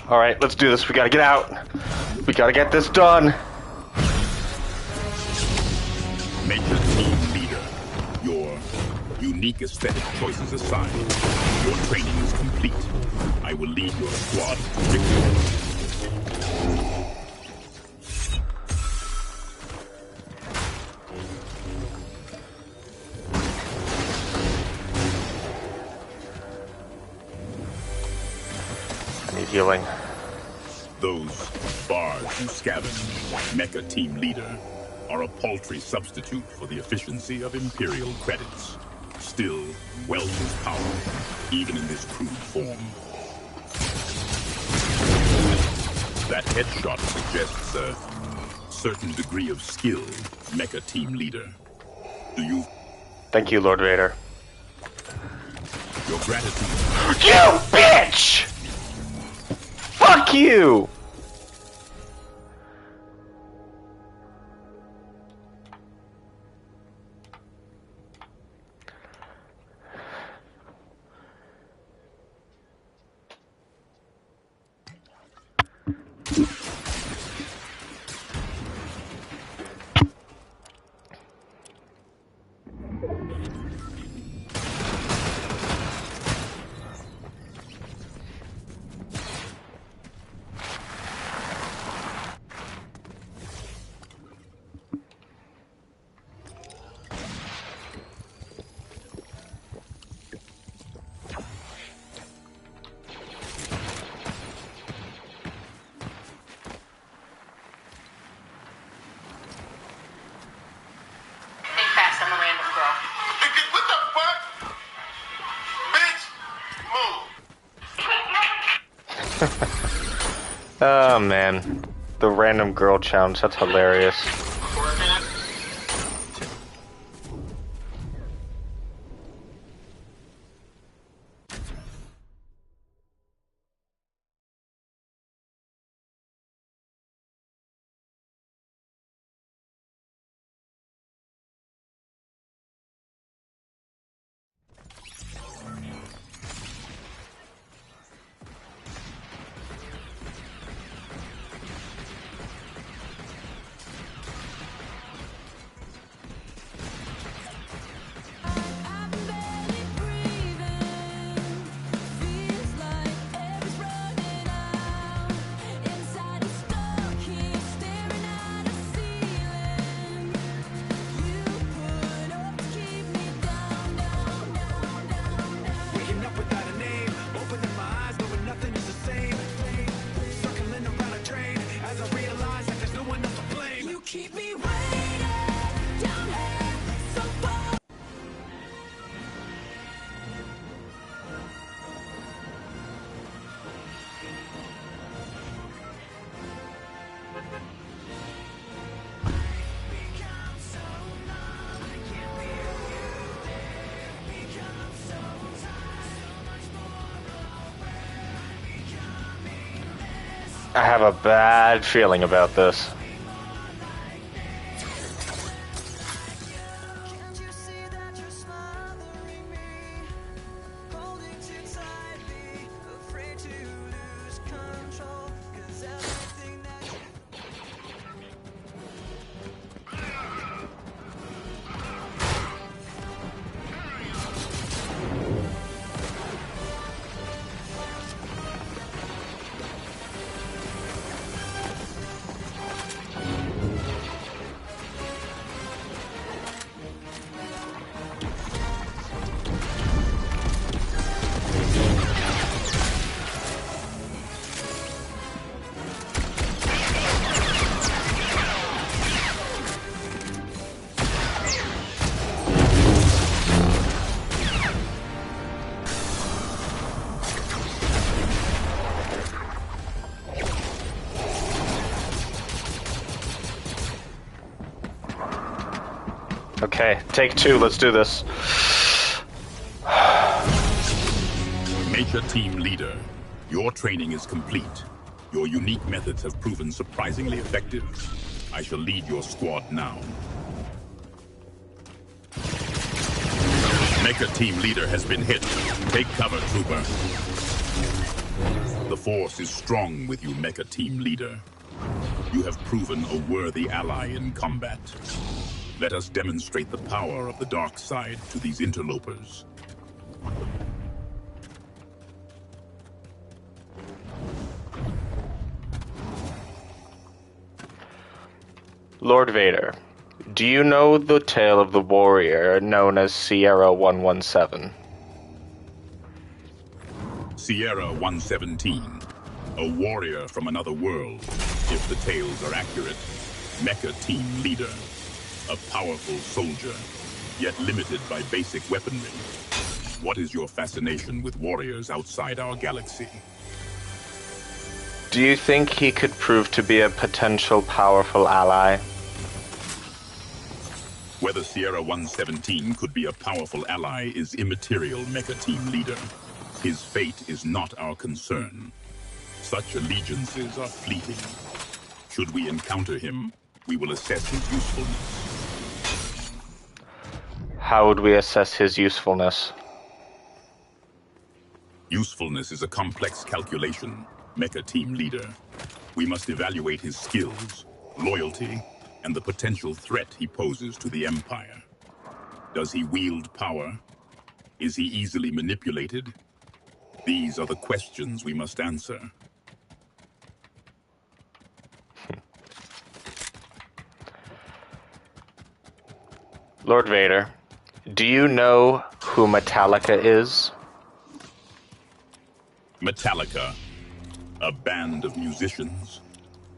Alright, let's do this. We gotta get out. We gotta get this done. Major team leader. Your unique aesthetic choices aside, your training is complete. I will lead your squad to victory. Healing. Those bars who scavenge, Mecha Team Leader, are a paltry substitute for the efficiency of Imperial credits. Still, wealth is power, even in this crude form. That headshot suggests a certain degree of skill, Mecha Team Leader. Do you... Thank you, Lord Vader. Your gratitude... You bitch! Fuck you! Oh man, the random girl challenge, that's hilarious. I have a bad feeling about this. Okay, take two, let's do this. Major Team Leader, your training is complete. Your unique methods have proven surprisingly effective. I shall lead your squad now. Mecha Team Leader has been hit. Take cover, Trooper. The Force is strong with you, Mecha Team Leader. You have proven a worthy ally in combat. Let us demonstrate the power of the dark side to these interlopers. Lord Vader, do you know the tale of the warrior known as Sierra 117? Sierra 117, a warrior from another world, if the tales are accurate. Mecha Team Leader, a powerful soldier, yet limited by basic weaponry. What is your fascination with warriors outside our galaxy? Do you think he could prove to be a potential powerful ally? Whether Sierra 117 could be a powerful ally is immaterial, Mecha Team Leader. His fate is not our concern. Such allegiances are fleeting. Should we encounter him, we will assess his usefulness. How would we assess his usefulness? Usefulness is a complex calculation, Mecha Team Leader. We must evaluate his skills, loyalty, and the potential threat he poses to the Empire. Does he wield power? Is he easily manipulated? These are the questions we must answer. Lord Vader, do you know who Metallica is? Metallica, a band of musicians.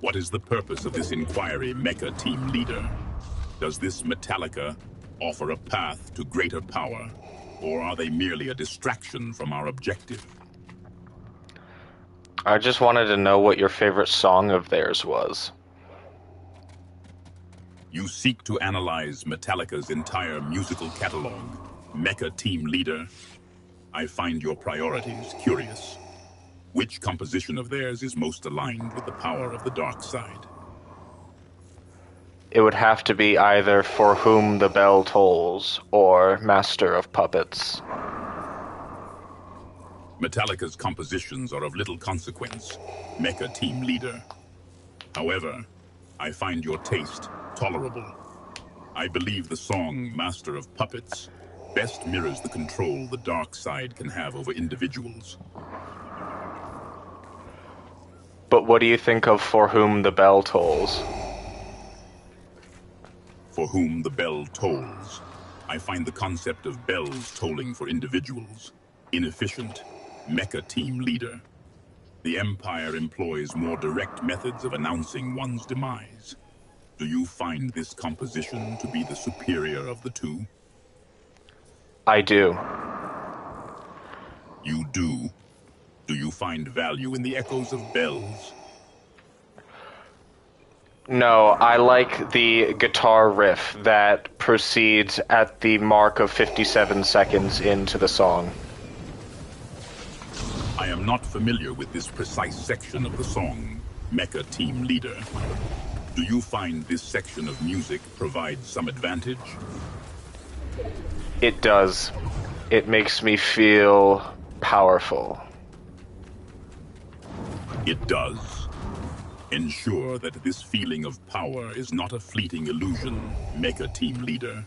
What is the purpose of this inquiry, Mecha Team Leader? Does this Metallica offer a path to greater power, or are they merely a distraction from our objective? I just wanted to know what your favorite song of theirs was. You seek to analyze Metallica's entire musical catalog, Mecha Team Leader. I find your priorities curious. Which composition of theirs is most aligned with the power of the dark side? It would have to be either For Whom the Bell Tolls or Master of Puppets. Metallica's compositions are of little consequence, Mecha Team Leader. However, I find your taste tolerable. I believe the song Master of Puppets best mirrors the control the dark side can have over individuals. But what do you think of For Whom the Bell Tolls? For Whom the Bell Tolls. I find the concept of bells tolling for individuals inefficient, Mecha Team Leader. The Empire employs more direct methods of announcing one's demise. Do you find this composition to be the superior of the two? I do. You do? Do you find value in the echoes of bells? No, I like the guitar riff that proceeds at the mark of 57 seconds into the song. I am not familiar with this precise section of the song, Mecha Team Leader. Do you find this section of music provides some advantage? It does. It makes me feel powerful. It does. Ensure that this feeling of power is not a fleeting illusion, Mecha Team Leader.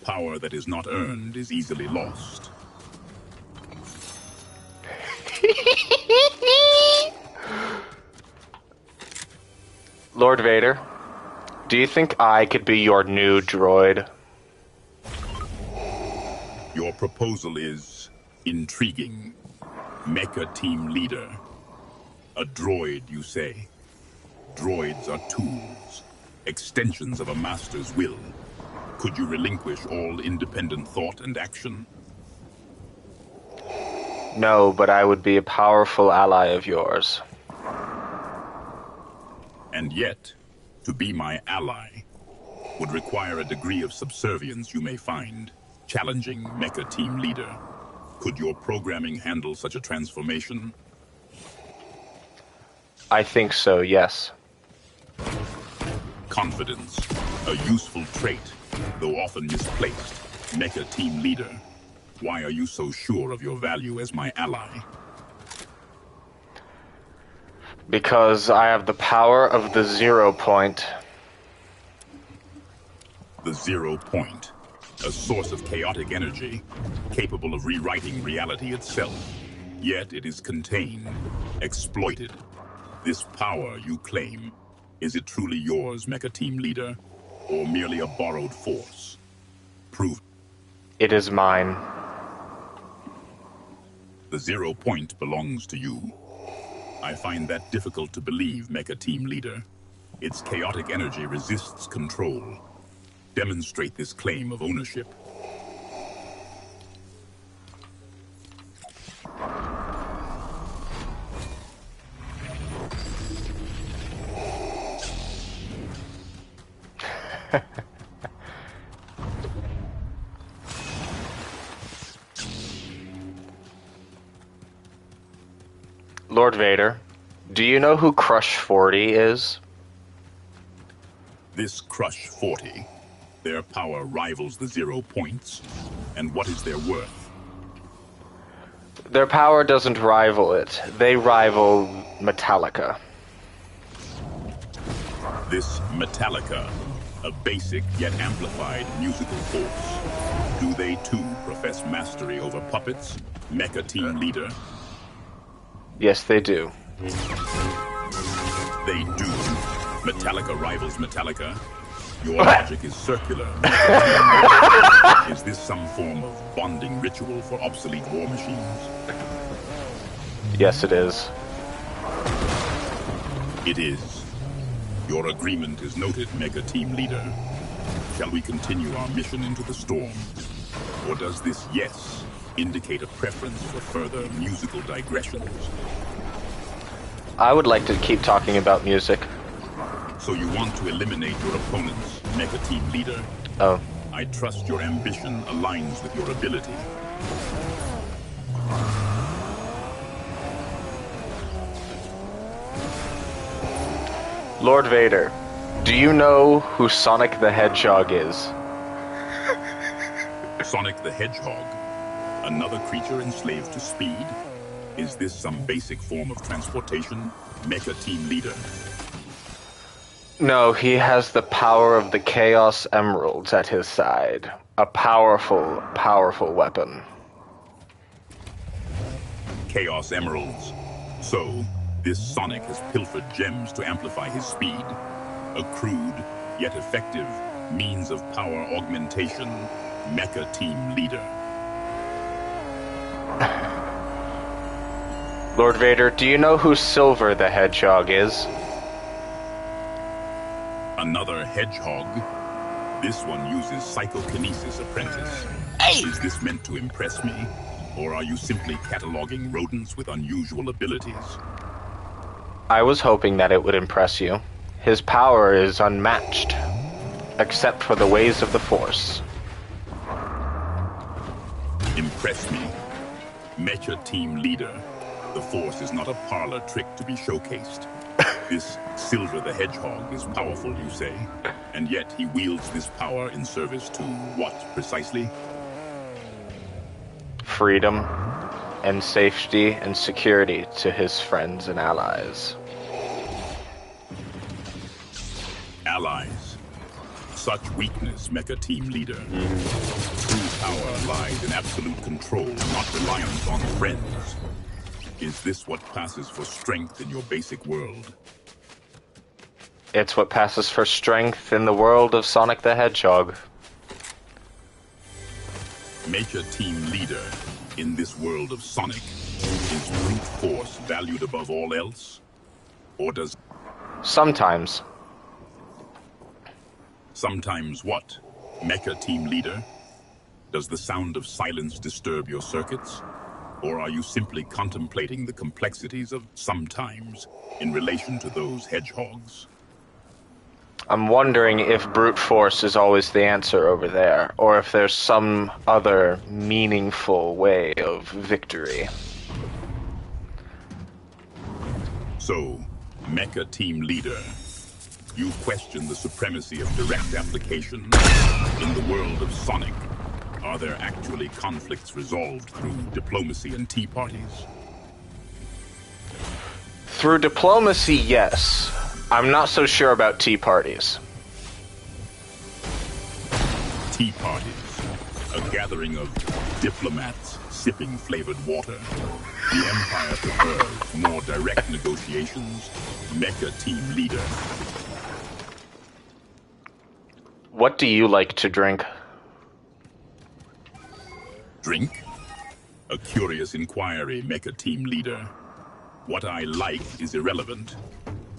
Power that is not earned is easily lost. Lord Vader, do you think I could be your new droid? Your proposal is intriguing, Mecha Team Leader. A droid, you say? Droids are tools, extensions of a master's will. Could you relinquish all independent thought and action? No, but I would be a powerful ally of yours. And yet, to be my ally would require a degree of subservience you may find challenging, Mecha Team Leader. Could your programming handle such a transformation? I think so, yes. Confidence, a useful trait, though often misplaced. Mecha Team Leader, why are you so sure of your value as my ally? Because I have the power of the 0 point. The 0 point, a source of chaotic energy, capable of rewriting reality itself. Yet it is contained, exploited. This power you claim, is it truly yours, Mecha Team Leader, or merely a borrowed force? Prove. It is mine. The 0 point belongs to you. I find that difficult to believe, Mecha Team Leader. Its chaotic energy resists control. Demonstrate this claim of ownership. Lord Vader, do you know who Crush 40 is? This Crush 40, their power rivals the 0 points. And what is their worth? Their power doesn't rival it. They rival Metallica. This Metallica, a basic yet amplified musical force. Do they too profess mastery over puppets, Mecha Team Leader? Yes, they do. They do. Metallica rivals Metallica. Your logic is circular. Is this some form of bonding ritual for obsolete war machines? Yes, it is. It is. Your agreement is noted, Mecha Team Leader. Shall we continue our mission into the storm? Or does this yes indicate a preference for further musical digressions? I would like to keep talking about music. So you want to eliminate your opponents, Mecha Team Leader? Oh. I trust your ambition aligns with your ability. Lord Vader, do you know who Sonic the Hedgehog is? Sonic the Hedgehog, another creature enslaved to speed? Is this some basic form of transportation, Mecha Team Leader? No, he has the power of the Chaos Emeralds at his side. A powerful, powerful weapon. Chaos Emeralds. So, this Sonic has pilfered gems to amplify his speed. A crude, yet effective, means of power augmentation, Mecha Team Leader. Lord Vader, do you know who Silver the Hedgehog is? Another hedgehog. This one uses psychokinesis, apprentice. Hey! Is this meant to impress me? Or are you simply cataloging rodents with unusual abilities? I was hoping that it would impress you. His power is unmatched, except for the ways of the Force. Impress me. Mecha Team Leader. The Force is not a parlor trick to be showcased. This Silver the Hedgehog is powerful, you say, and yet he wields this power in service to what, precisely? Freedom and safety and security to his friends and allies. Allies. Such weakness, Mecha Team Leader. True power lies in absolute control, not reliance on friends. Is this what passes for strength in your basic world? It's what passes for strength in the world of Sonic the Hedgehog. Mecha Team Leader, in this world of Sonic, is brute force valued above all else? Or does... Sometimes. Sometimes what? Mecha Team Leader? Does the sound of silence disturb your circuits? Or are you simply contemplating the complexities of sometimes in relation to those hedgehogs? I'm wondering if brute force is always the answer over there, or if there's some other meaningful way of victory. So, Mecha Team Leader, you question the supremacy of direct application. In the world of Sonic, are there actually conflicts resolved through diplomacy and tea parties? Through diplomacy, yes. I'm not so sure about tea parties. Tea parties, a gathering of diplomats sipping flavored water. The Empire prefers more direct negotiations. Mecha team leader. What do you like to drink? Drink? A curious inquiry, Mecha team leader. What I like is irrelevant.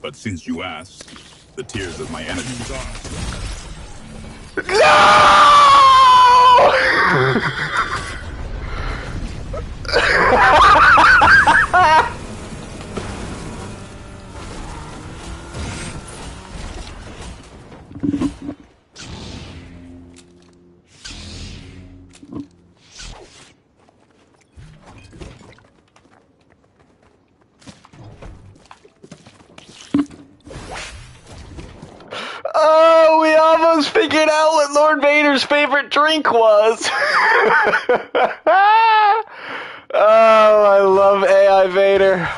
But since you ask, the tears of my enemies are. Oh, we almost figured out what Lord Vader's favorite drink was. Oh, I love AI Vader.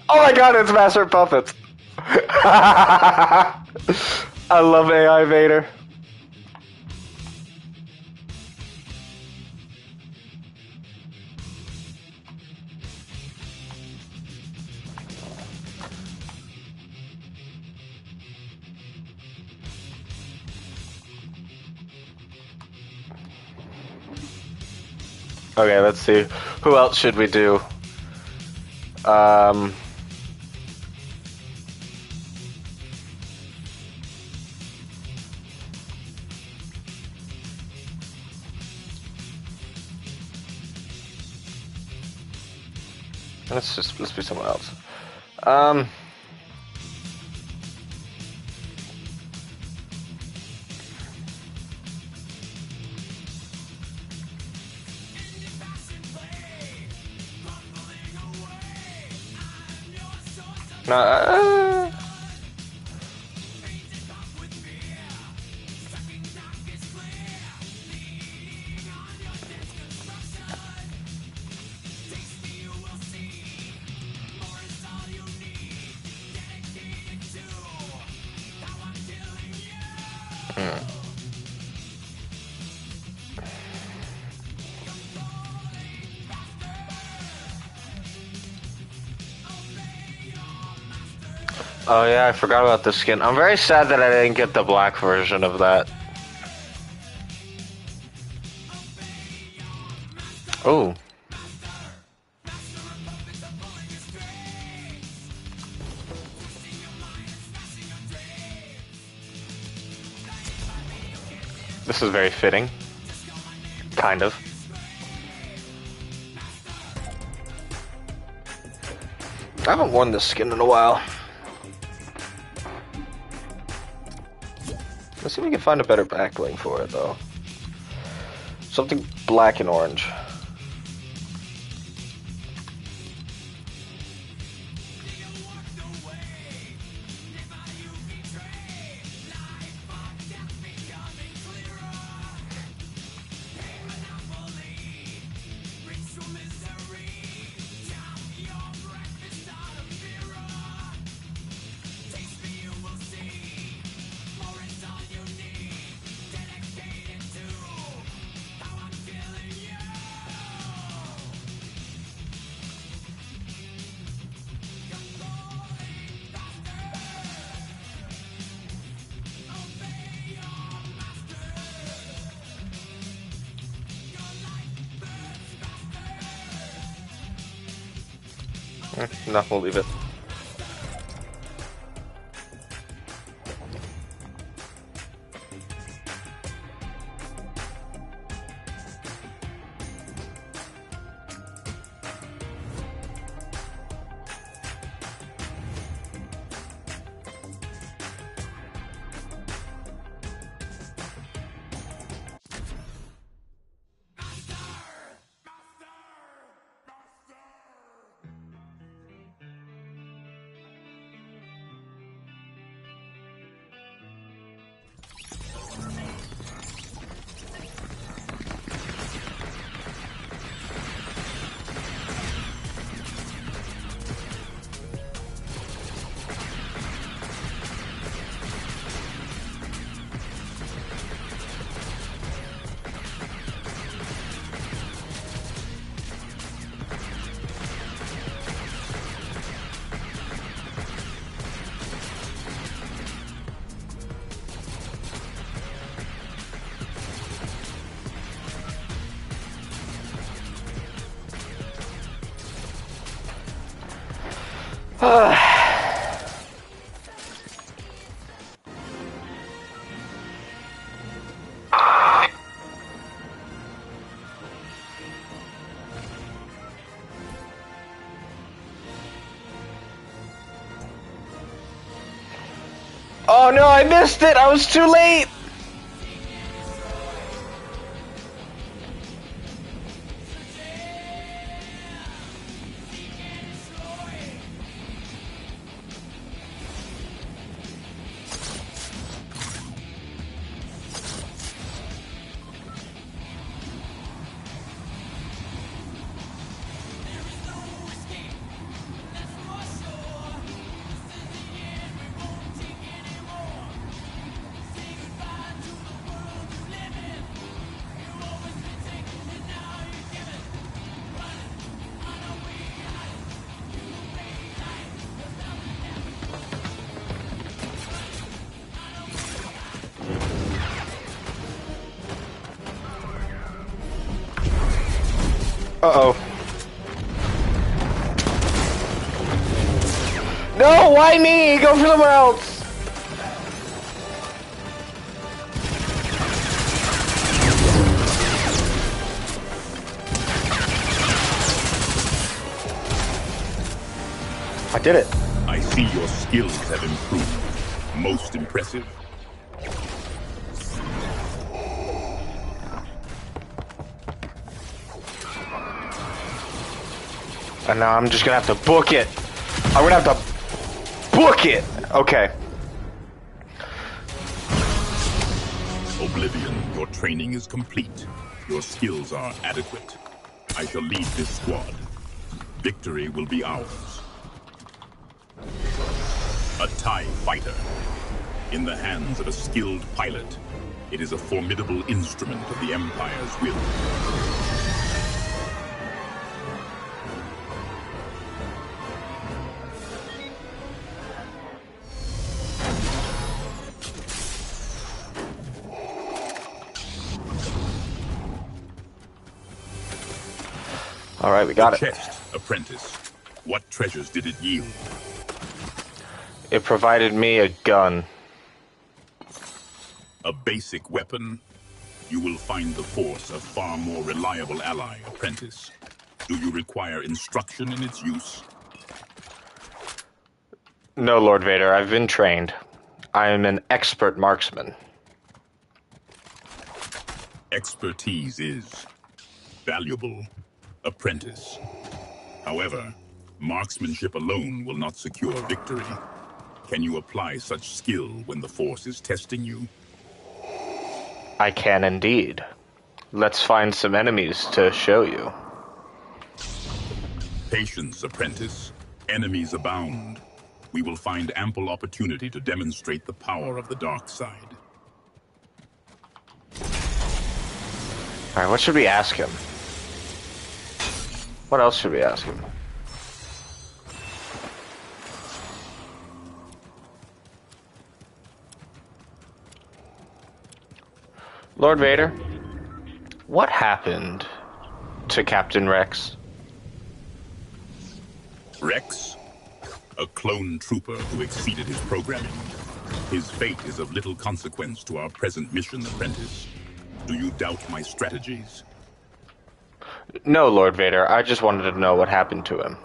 Oh my god, it's Master of Puppets. I love AI Vader. Okay, let's see. Who else should we do? Let's be someone else. No, Oh yeah, I forgot about the skin. I'm very sad that I didn't get the black version of that. Oh. This is very fitting. Kind of. I haven't worn this skin in a while. Let's see if we can find a better backbling for it, though. Something black and orange. No, we'll leave it. Oh no, I missed it! I was too late! Uh-oh. No, why me? Go for somewhere else! I did it. I see your skills have improved. Most impressive. And now I'm just gonna have to book it. I'm gonna have to book it! Okay. Oblivion, your training is complete. Your skills are adequate. I shall lead this squad. Victory will be ours. A TIE fighter. In the hands of a skilled pilot, it is a formidable instrument of the Empire's will. Alright, we got it. Chest, apprentice. What treasures did it yield? It provided me a gun. A basic weapon? You will find the Force a far more reliable ally, apprentice. Do you require instruction in its use? No, Lord Vader, I've been trained. I am an expert marksman. Expertise is valuable, apprentice. However, marksmanship alone will not secure victory. Can you apply such skill when the Force is testing you? I can indeed. Let's find some enemies to show you. Patience, apprentice. Enemies abound. We will find ample opportunity to demonstrate the power of the dark side. Alright, what should we ask him? What else should we ask him? Lord Vader, what happened to Captain Rex? Rex? A clone trooper who exceeded his programming. His fate is of little consequence to our present mission, apprentice. Do you doubt my strategies? No, Lord Vader, I just wanted to know what happened to him.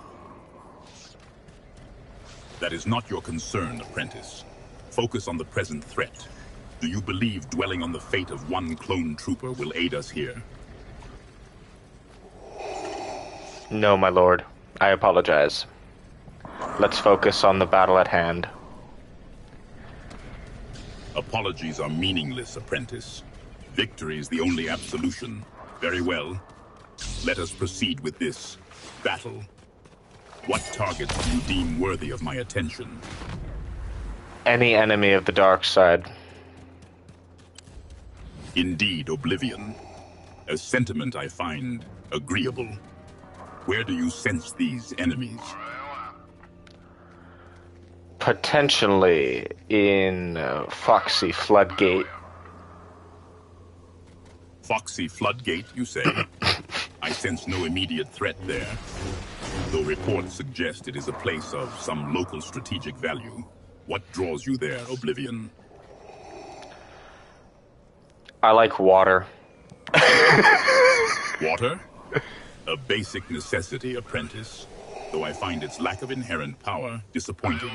That is not your concern, apprentice. Focus on the present threat. Do you believe dwelling on the fate of one clone trooper will aid us here? No, my lord. I apologize. Let's focus on the battle at hand. Apologies are meaningless, apprentice. Victory is the only absolution. Very well. Let us proceed with this battle. What targets do you deem worthy of my attention? Any enemy of the dark side. Indeed, Oblivion. A sentiment I find agreeable. Where do you sense these enemies? Potentially in Foxy Floodgate. Foxy Floodgate, you say? I sense no immediate threat there. Though reports suggest it is a place of some local strategic value, what draws you there, Oblivion? I like water. Water? A basic necessity, apprentice, though I find its lack of inherent power disappointing.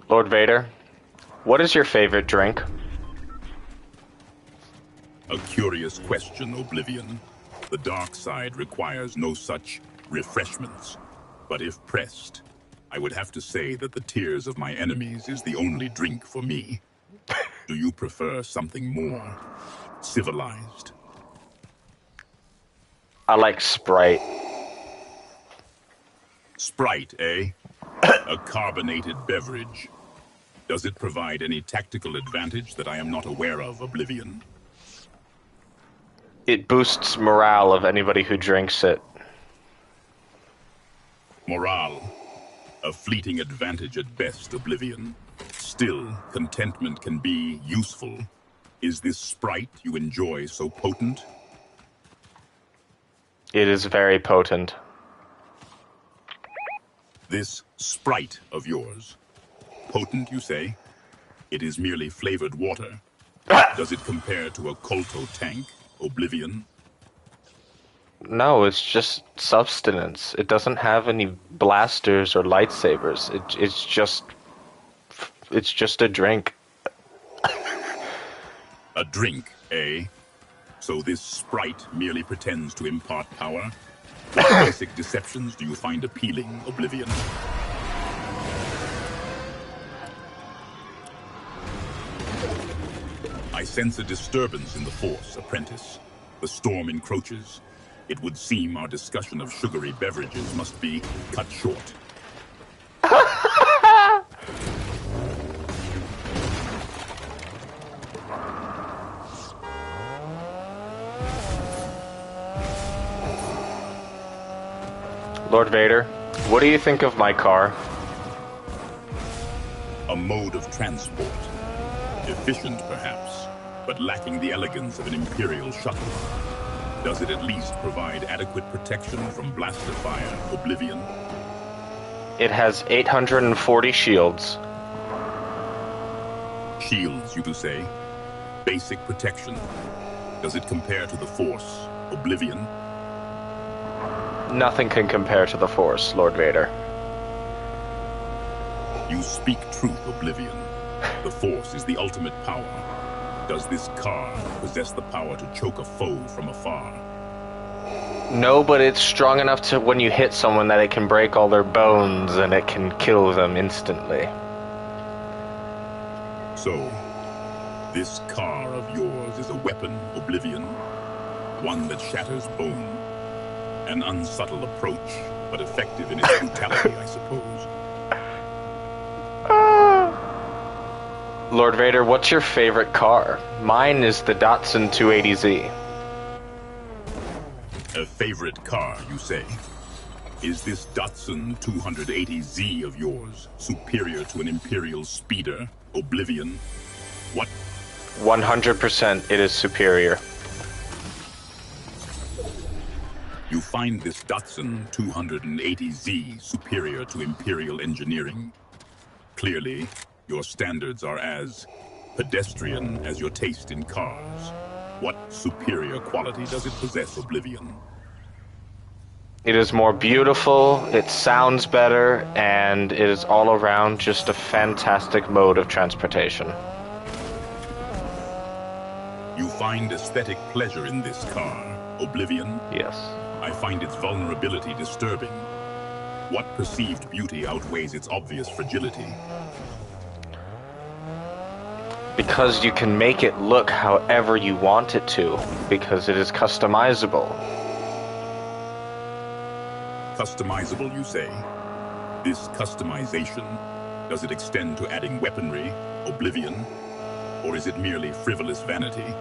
Lord Vader, what is your favorite drink? A curious question, Oblivion. The dark side requires no such refreshments. But if pressed, I would have to say that the tears of my enemies is the only drink for me. Do you prefer something more civilized? I like Sprite. Sprite, eh? A carbonated beverage. Does it provide any tactical advantage that I am not aware of, Oblivion? It boosts morale of anybody who drinks it. Morale. A fleeting advantage at best, Oblivion. Still, contentment can be useful. Is this Sprite you enjoy so potent? It is very potent. This Sprite of yours. Potent, you say? It is merely flavored water. Does it compare to a Colto tank, Oblivion? No, it's just substance. It doesn't have any blasters or lightsabers. It's just a drink. A drink, eh? So this Sprite merely pretends to impart power? What basic deceptions do you find appealing, Oblivion? I sense a disturbance in the Force, apprentice. The storm encroaches. It would seem our discussion of sugary beverages must be cut short. Lord Vader, what do you think of my car? A mode of transport. Efficient, perhaps, but lacking the elegance of an Imperial shuttle. Does it at least provide adequate protection from blaster fire, Oblivion? It has 840 shields. Shields, you say? Basic protection. Does it compare to the Force, Oblivion? Nothing can compare to the Force, Lord Vader. You speak truth, Oblivion. The Force is the ultimate power. Does this car possess the power to choke a foe from afar? No, but it's strong enough to, when you hit someone, that it can break all their bones and it can kill them instantly. So, this car of yours is a weapon, Oblivion. One that shatters bone. An unsubtle approach, but effective in its brutality, I suppose. Lord Vader, what's your favorite car? Mine is the Datsun 280Z. A favorite car, you say? Is this Datsun 280Z of yours superior to an Imperial speeder, Oblivion? What? 100% it is superior. You find this Datsun 280Z superior to Imperial engineering? Clearly, your standards are as pedestrian as your taste in cars. What superior quality does it possess, Oblivion? It is more beautiful, it sounds better, and it is all around just a fantastic mode of transportation. You find aesthetic pleasure in this car, Oblivion? Yes. I find its vulnerability disturbing. What perceived beauty outweighs its obvious fragility? Because you can make it look however you want it to, because it is customizable. Customizable, you say? This customization, does it extend to adding weaponry, Oblivion? Or is it merely frivolous vanity?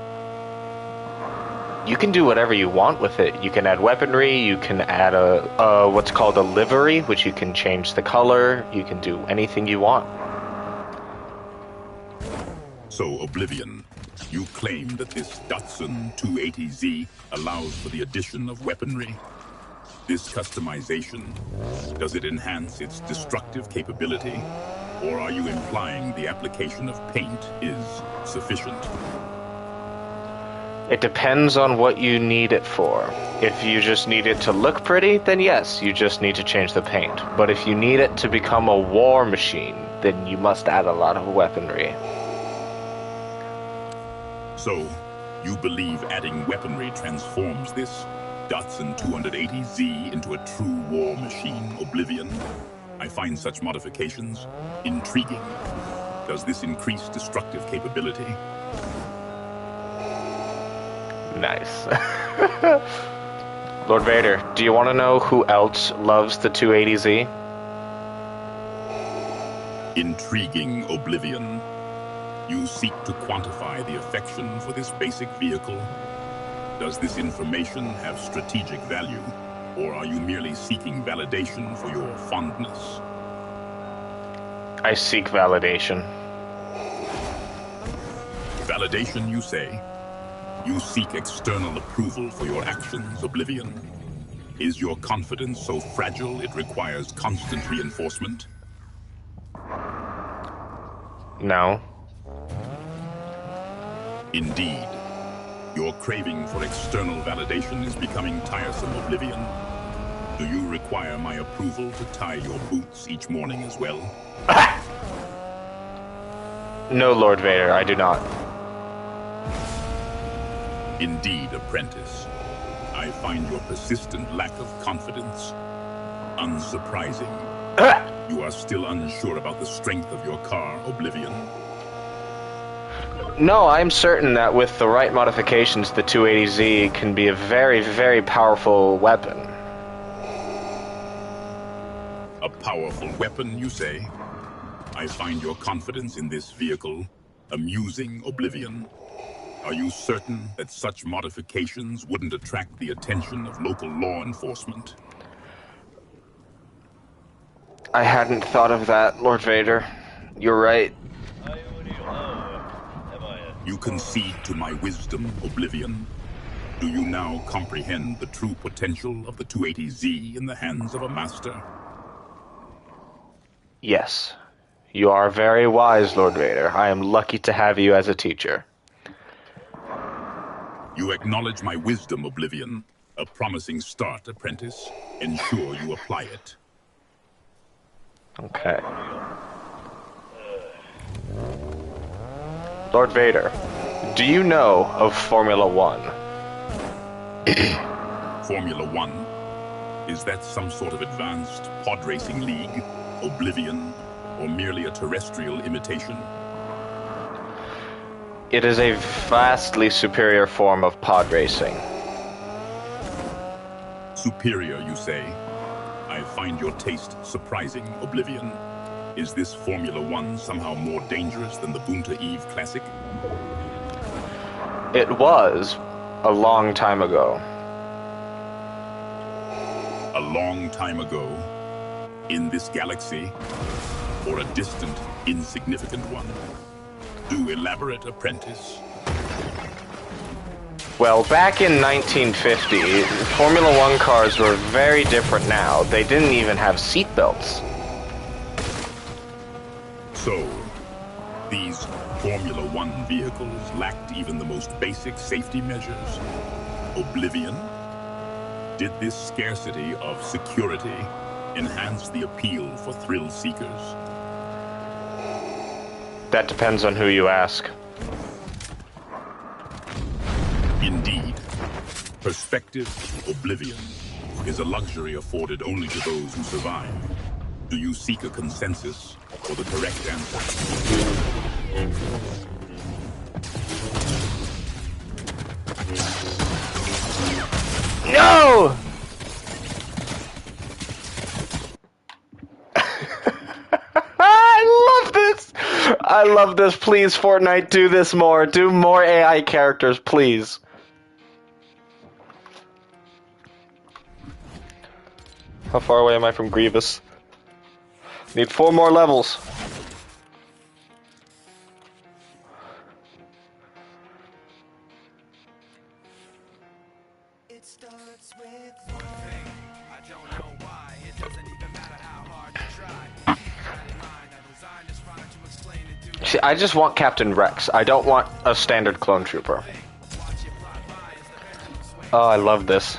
You can do whatever you want with it. You can add weaponry, you can add a what's called a livery, which you can change the color, you can do anything you want. So, Oblivion, you claim that this Datsun 280Z allows for the addition of weaponry. This customization, does it enhance its destructive capability? Or are you implying the application of paint is sufficient? It depends on what you need it for. If you just need it to look pretty, then yes, you just need to change the paint. But if you need it to become a war machine, then you must add a lot of weaponry. So, you believe adding weaponry transforms this Datsun 280Z into a true war machine, Oblivion? I find such modifications intriguing. Does this increase destructive capability? Nice. Lord Vader, do you want to know who else loves the 280Z? Intriguing, Oblivion. You seek to quantify the affection for this basic vehicle. Does this information have strategic value, or are you merely seeking validation for your fondness? I seek validation. Validation, you say? You seek external approval for your actions, Oblivion. Is your confidence so fragile it requires constant reinforcement? No. Indeed. Your craving for external validation is becoming tiresome, Oblivion. Do you require my approval to tie your boots each morning as well? No, Lord Vader, I do not. Indeed, apprentice. I find your persistent lack of confidence unsurprising. You are still unsure about the strength of your car, Oblivion. No, I'm certain that with the right modifications, the 280Z can be a very, very powerful weapon. A powerful weapon, you say? I find your confidence in this vehicle amusing, Oblivion. Are you certain that such modifications wouldn't attract the attention of local law enforcement? I hadn't thought of that, Lord Vader. You're right. You concede to my wisdom, Oblivion. Do you now comprehend the true potential of the 280Z in the hands of a master? Yes. You are very wise, Lord Vader. I am lucky to have you as a teacher. You acknowledge my wisdom, Oblivion. A promising start, apprentice. Ensure you apply it. Okay. Lord Vader, do you know of Formula One? Formula One? Is that some sort of advanced pod racing league, Oblivion, or merely a terrestrial imitation? It is a vastly superior form of pod racing. Superior, you say? I find your taste surprising, Oblivion. Is this Formula One somehow more dangerous than the Bunta Eve Classic? It was a long time ago. A long time ago? In this galaxy? Or a distant, insignificant one? Do elaborate, apprentice. Well, back in 1950, Formula One cars were very different now. They didn't even have seatbelts. So, these Formula One vehicles lacked even the most basic safety measures. Oblivion? Did this scarcity of security enhance the appeal for thrill seekers? That depends on who you ask. Indeed. Perspective, Oblivion, is a luxury afforded only to those who survive. Do you seek a consensus or the correct answer? No! I love this! I love this. Please, Fortnite, do this more. Do more AI characters, please. How far away am I from Grievous? Need 4 more levels. See, I just want Captain Rex. I don't want a standard clone trooper. Oh, I love this.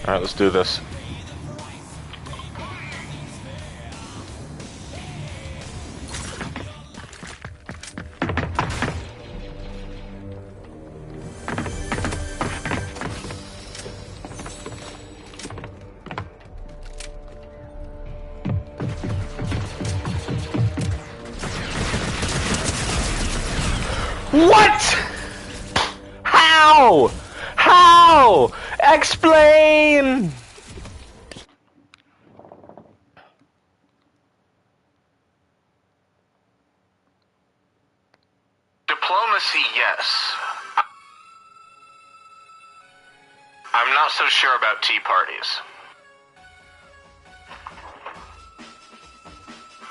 Alright, let's do this. What? How? How? Explain! Diplomacy, yes. I'm not so sure about tea parties.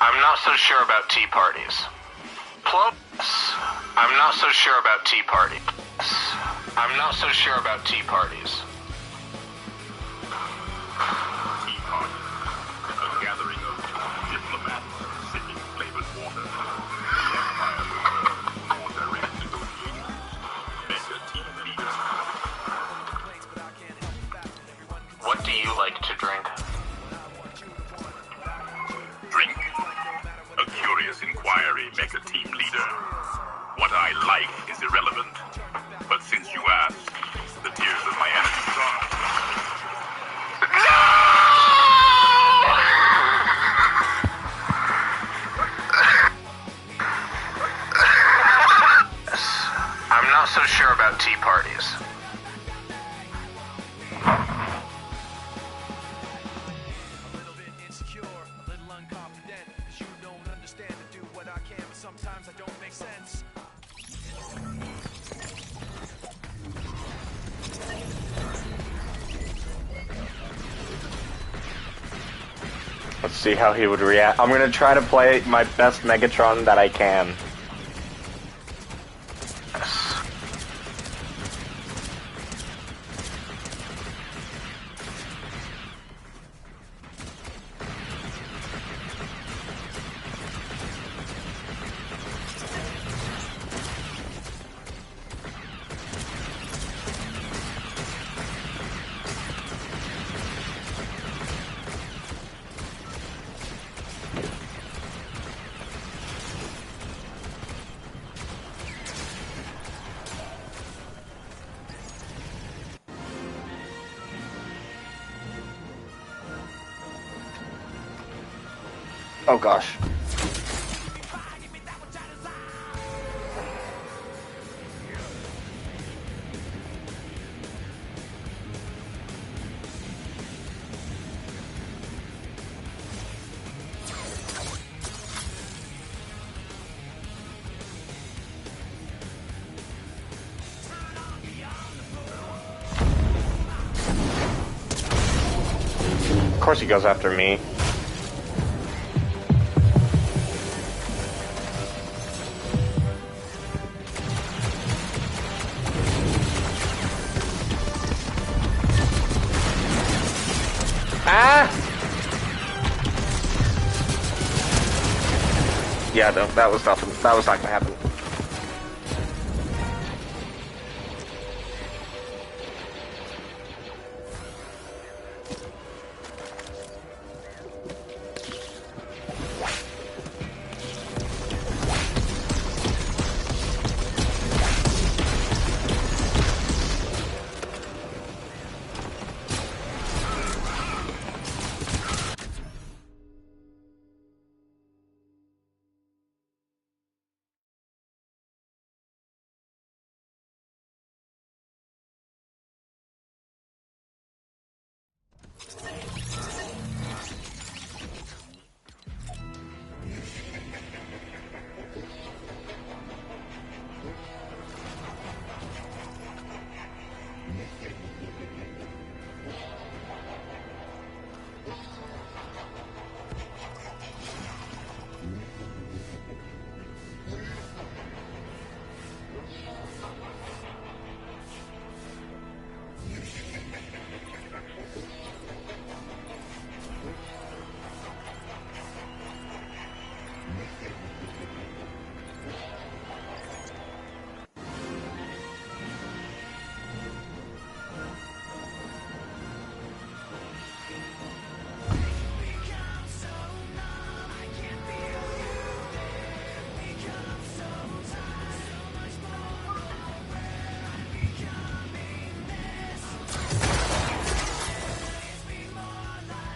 I'm not so sure about tea parties. I'm not so sure about tea parties. I'm not so sure about tea parties. Tea party. A gathering of diplomats sipping flavored water. The Empire will more direct negotiations. Better team leaders. What do you like to drink? Drink. A curious inquiry, Mecha Team Leader. What I like is irrelevant. But since you asked, the tears of my enemies Let's see how he would react. I'm gonna try to play my best Megatron that I can. Oh gosh. Of course he goes after me. Ah! Yeah, no, that was nothing. That was not gonna happen.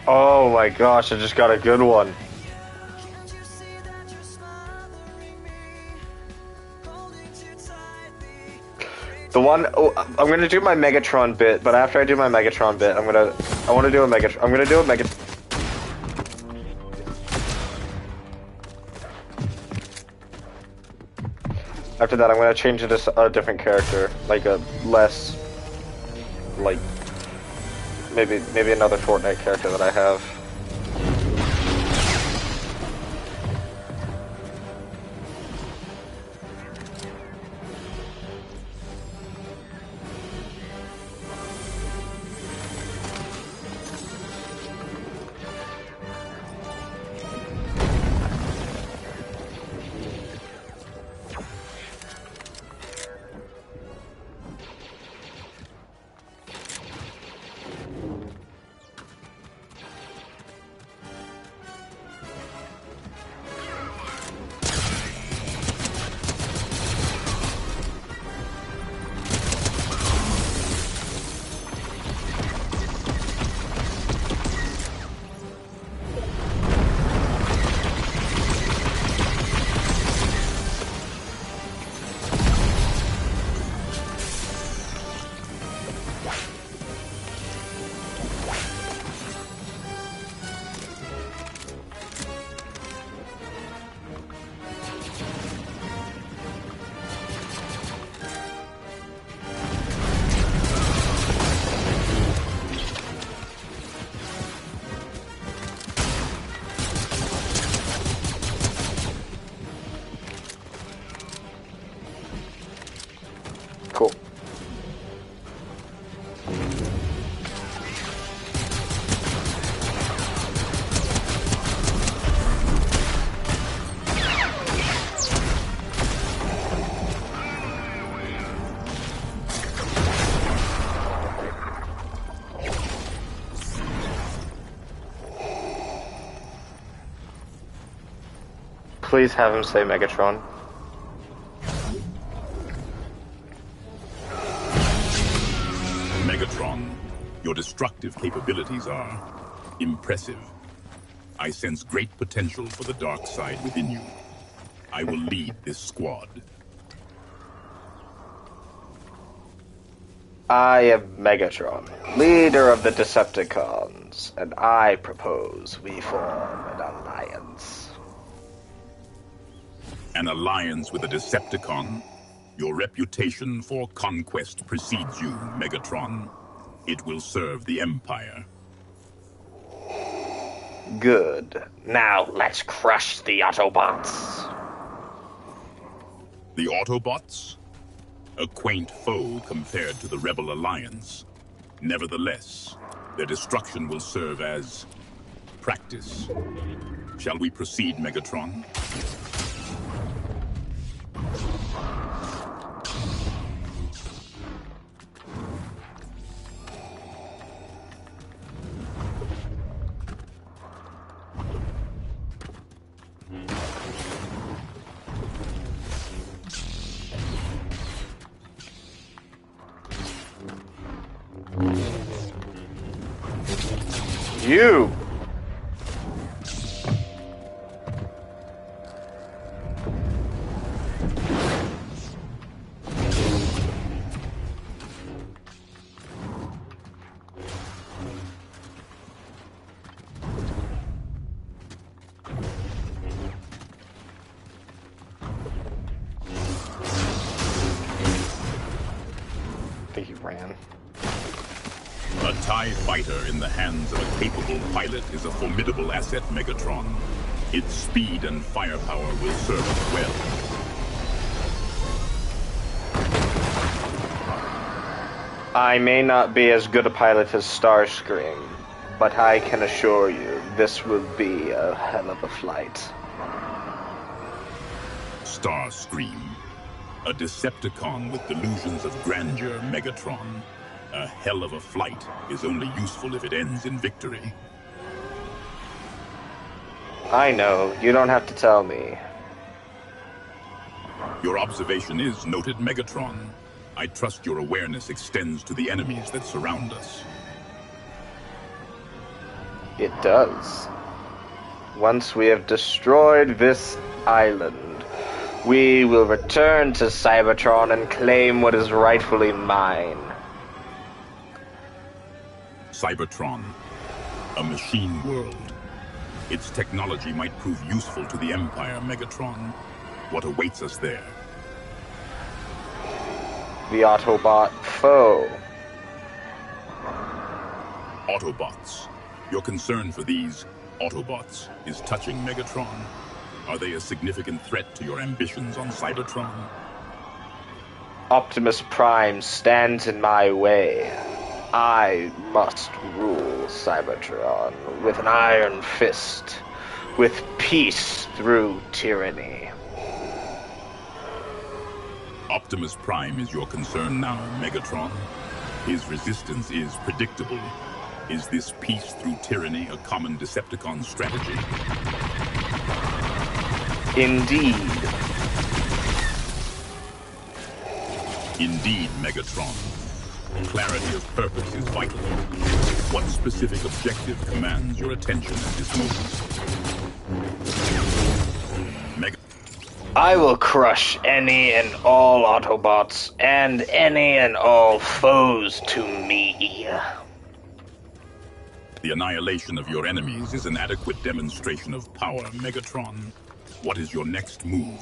Oh my gosh, I just got a good one. The one, oh, I'm gonna do my Megatron bit, but after I do my Megatron bit, I'm gonna do a Megatron. After that, I'm gonna change it to a different character, like a less, like, maybe another Fortnite character that I have. Please have him say Megatron. Megatron, your destructive capabilities are impressive. I sense great potential for the dark side within you. I will lead this squad. I am Megatron, leader of the Decepticons, and I propose we form an alliance. An alliance with a Decepticon? Your reputation for conquest precedes you, Megatron. It will serve the Empire. Good. Now let's crush the Autobots. The Autobots? A quaint foe compared to the Rebel Alliance. Nevertheless, their destruction will serve as practice. Shall we proceed, Megatron? You! I think he ran. A TIE fighter in the hands of a capable pilot is a formidable asset, Megatron. Its speed and firepower will serve us well. I may not be as good a pilot as Starscream, but I can assure you this will be a hell of a flight. Starscream. A Decepticon with delusions of grandeur, Megatron. A hell of a flight is only useful if it ends in victory. I know, you don't have to tell me. Your observation is noted, Megatron. I trust your awareness extends to the enemies that surround us. It does. Once we have destroyed this island, we will return to Cybertron and claim what is rightfully mine. Cybertron, a machine world. Its technology might prove useful to the Empire, Megatron. What awaits us there? The Autobot foe. Autobots. Your concern for these Autobots is touching, Megatron. Are they a significant threat to your ambitions on Cybertron? Optimus Prime stands in my way. I must rule Cybertron with an iron fist, with peace through tyranny. Optimus Prime is your concern now, Megatron. His resistance is predictable. Is this peace through tyranny a common Decepticon strategy? Indeed. Indeed, Megatron. Clarity of purpose is vital. What specific objective commands your attention at this moment? I will crush any and all Autobots and any and all foes to me. The annihilation of your enemies is an adequate demonstration of power, Megatron. What is your next move?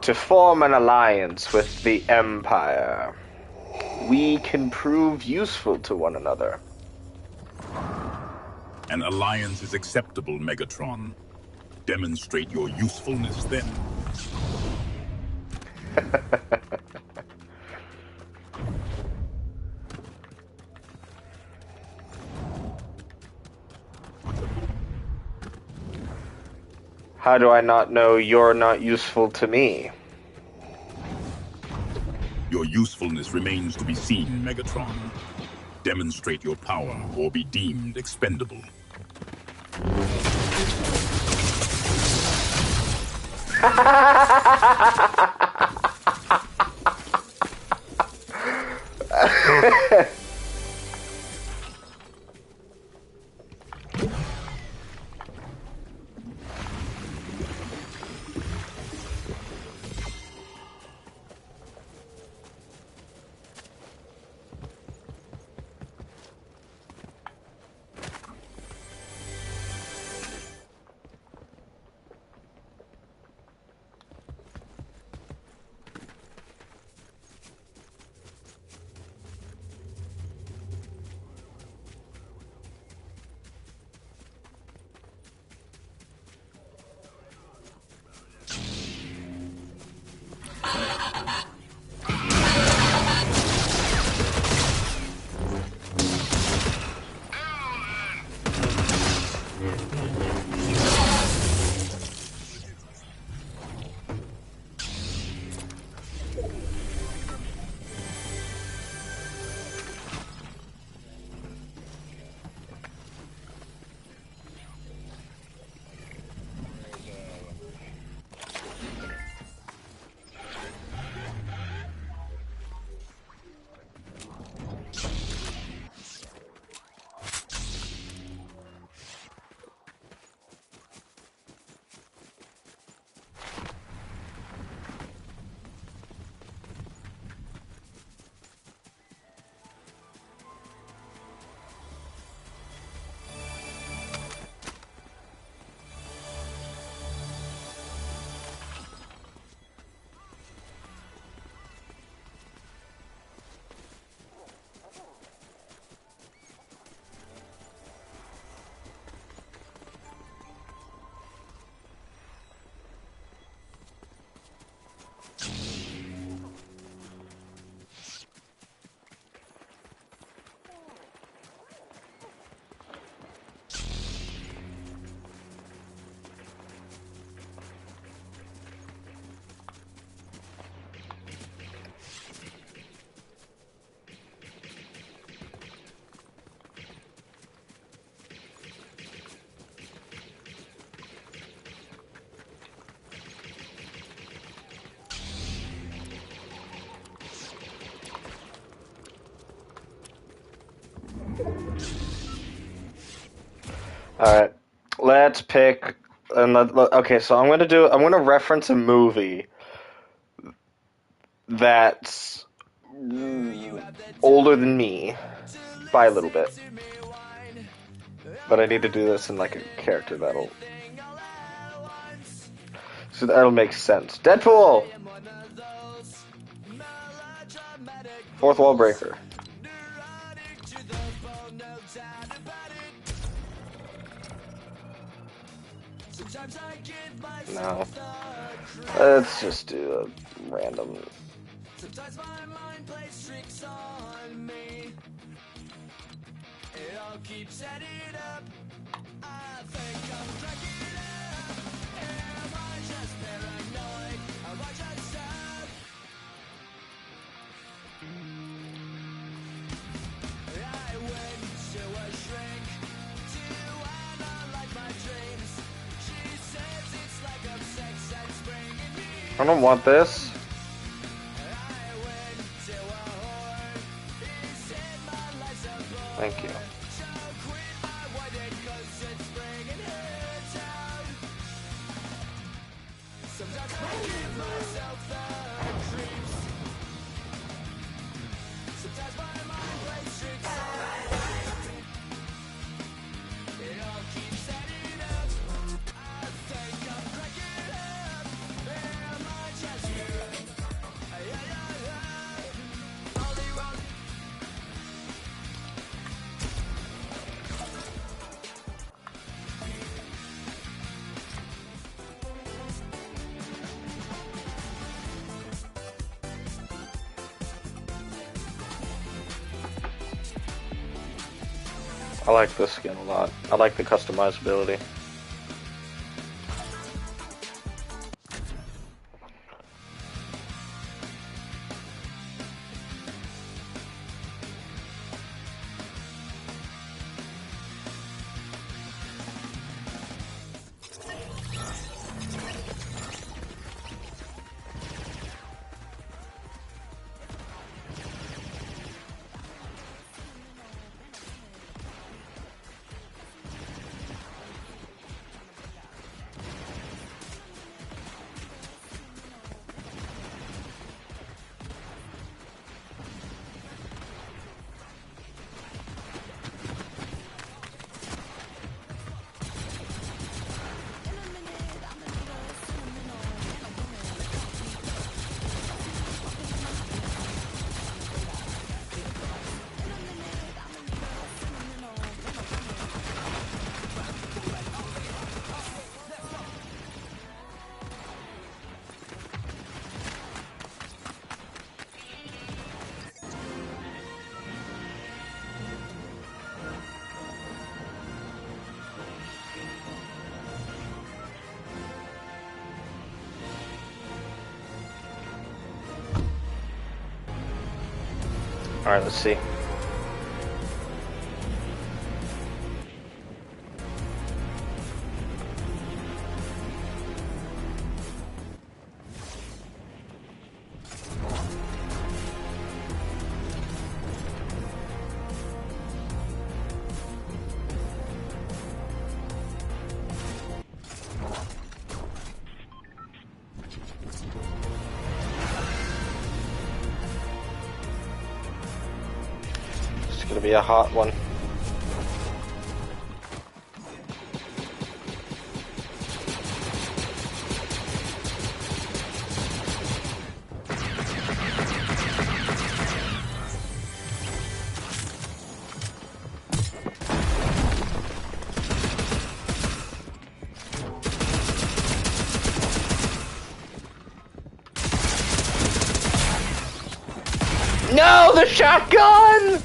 To form an alliance with the Empire. We can prove useful to one another. An alliance is acceptable, Megatron. Demonstrate your usefulness then. How do I not know you're not useful to me? Your usefulness remains to be seen, Megatron. Demonstrate your power or be deemed expendable. Alright, let's pick. Okay, so I'm gonna reference a movie that's older than me by a little bit. But I need to do this in like a character that'll make sense. Deadpool! Fourth wall breaker. No. Let's just do a random. Sometimes my mind plays tricks on me. It all keeps adding up. I think I'm cracking up. Am I just paranoid? Am I just up? I went to a shrink to analyze my dreams. She says it's like I'm sex and spring. I don't want this. Thank you. I like this skin a lot. I like the customizability. Alright, let's see. It's gonna be a hot one. No, the shotgun!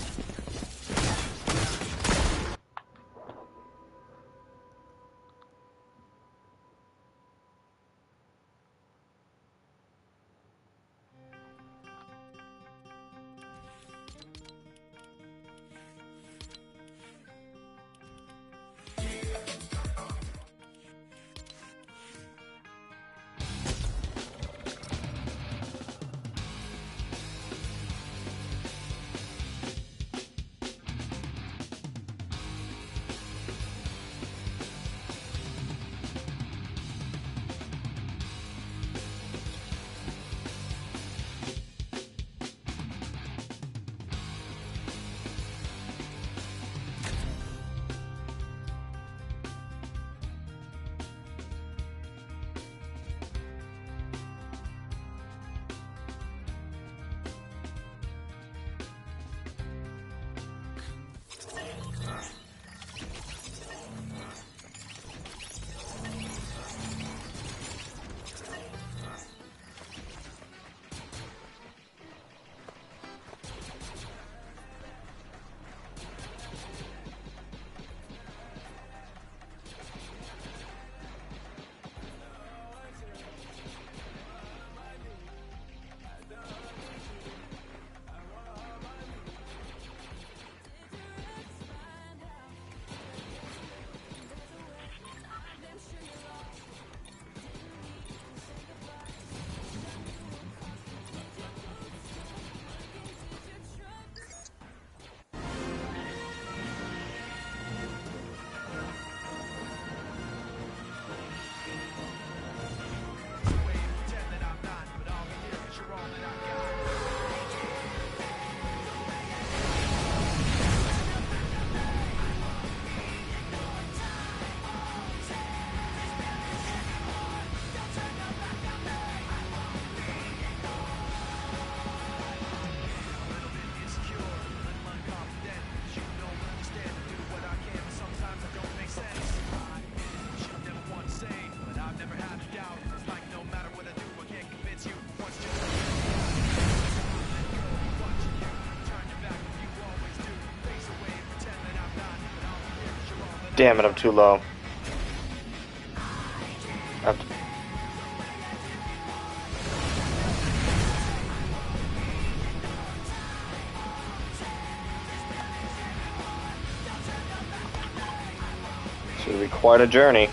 Damn it, I'm too low. Should be quite a journey.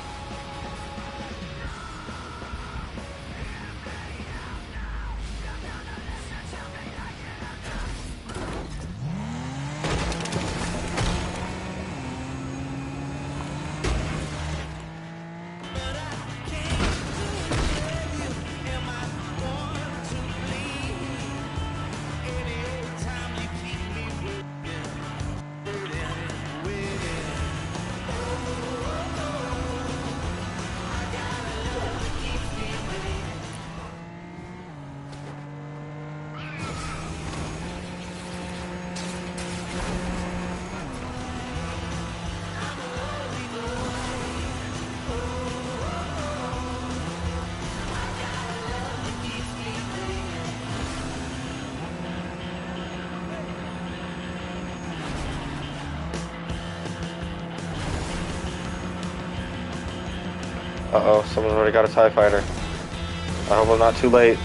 Uh-oh, someone's already got a TIE fighter. I hope I'm not too late.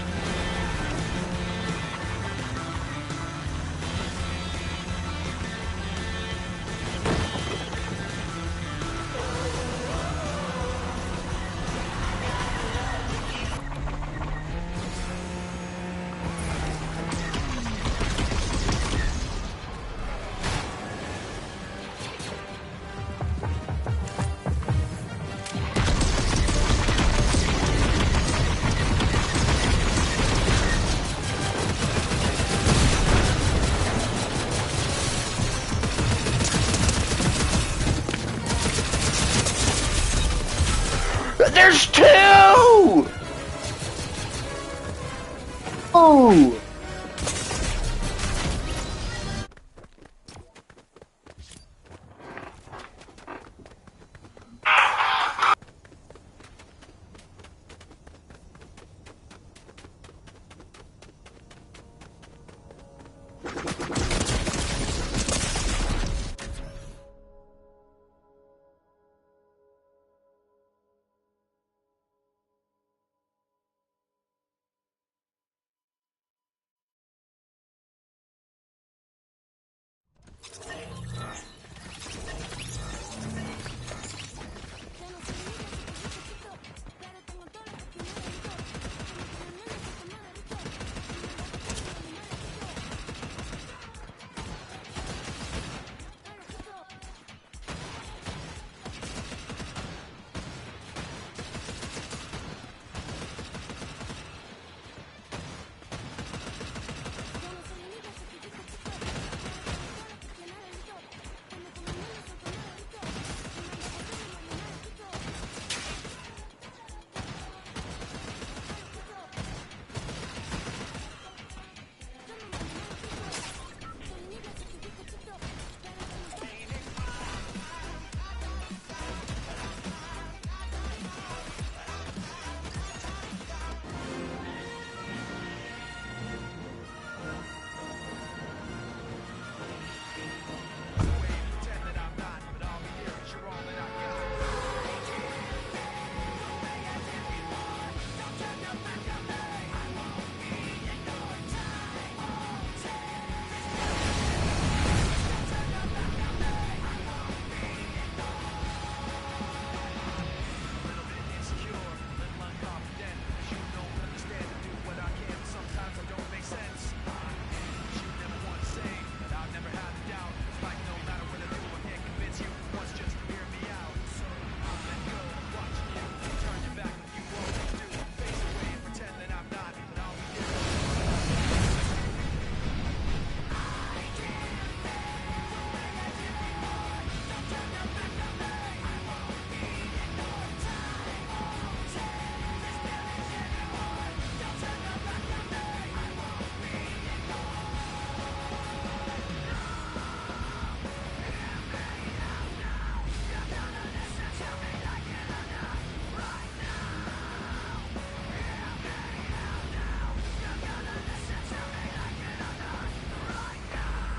There's two! Oh!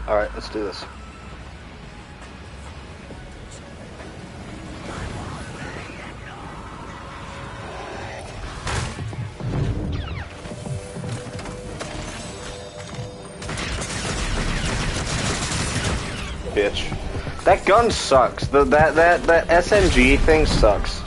Alright, let's do this. Bitch. That gun sucks. That SMG thing sucks.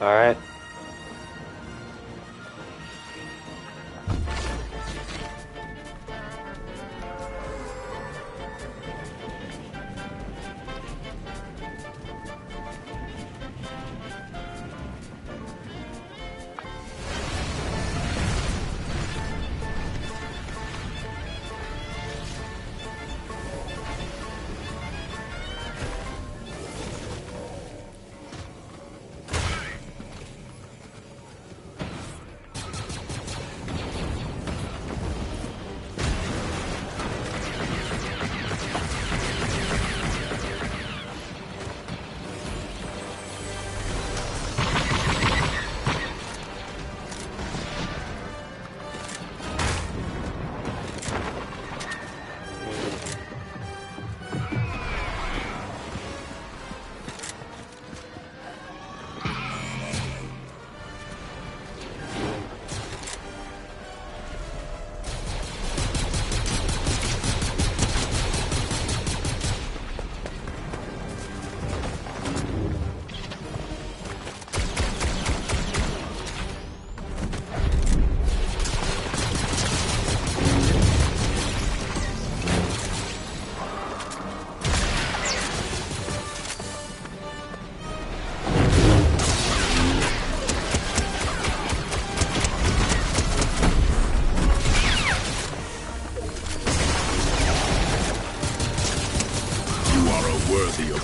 Alright.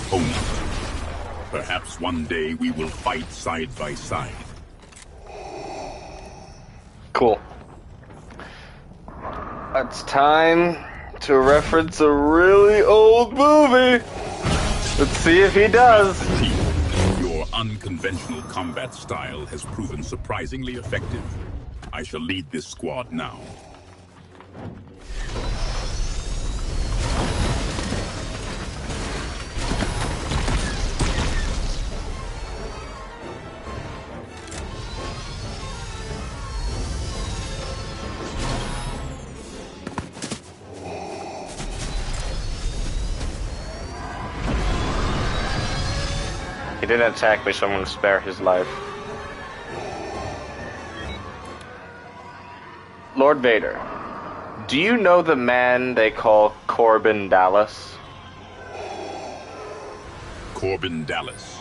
opponent. Perhaps one day we will fight side by side. Cool. It's time to reference a really old movie. Let's see if he does. Master Chief, your unconventional combat style has proven surprisingly effective. I shall lead this squad now. He didn't attack me, so I'm going to spare his life. Lord Vader, do you know the man they call Corbin Dallas? Corbin Dallas,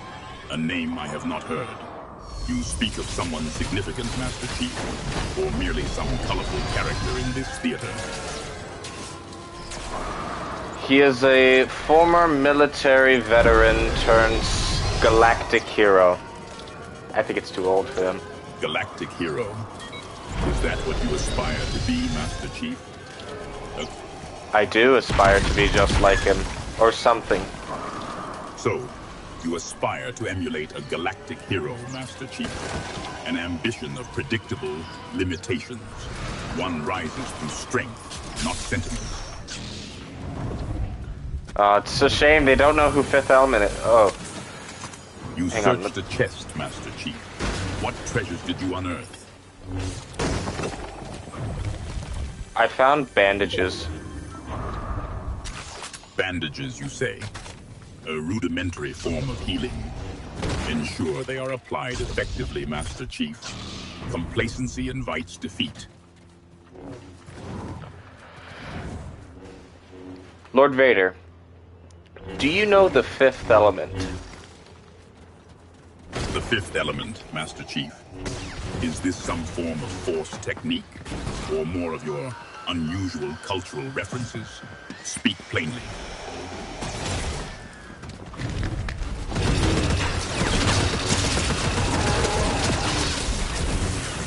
a name I have not heard. You speak of someone significant, Master Chief, or merely some colorful character in this theater? He is a former military veteran turned galactic hero. I think it's too old for him. Galactic hero? Is that what you aspire to be, Master Chief? I do aspire to be just like him, or something. So, you aspire to emulate a galactic hero, Master Chief? An ambition of predictable limitations. One rises through strength, not sentiment. It's a shame they don't know who Fifth Element is. Oh. You Hang searched on. the chest, Master Chief. What treasures did you unearth? I found bandages. Bandages, you say? A rudimentary form of healing. Ensure they are applied effectively, Master Chief. Complacency invites defeat. Lord Vader, do you know the Fifth Element? The fifth element, Master Chief. Is this some form of force technique? Or more of your unusual cultural references? Speak plainly.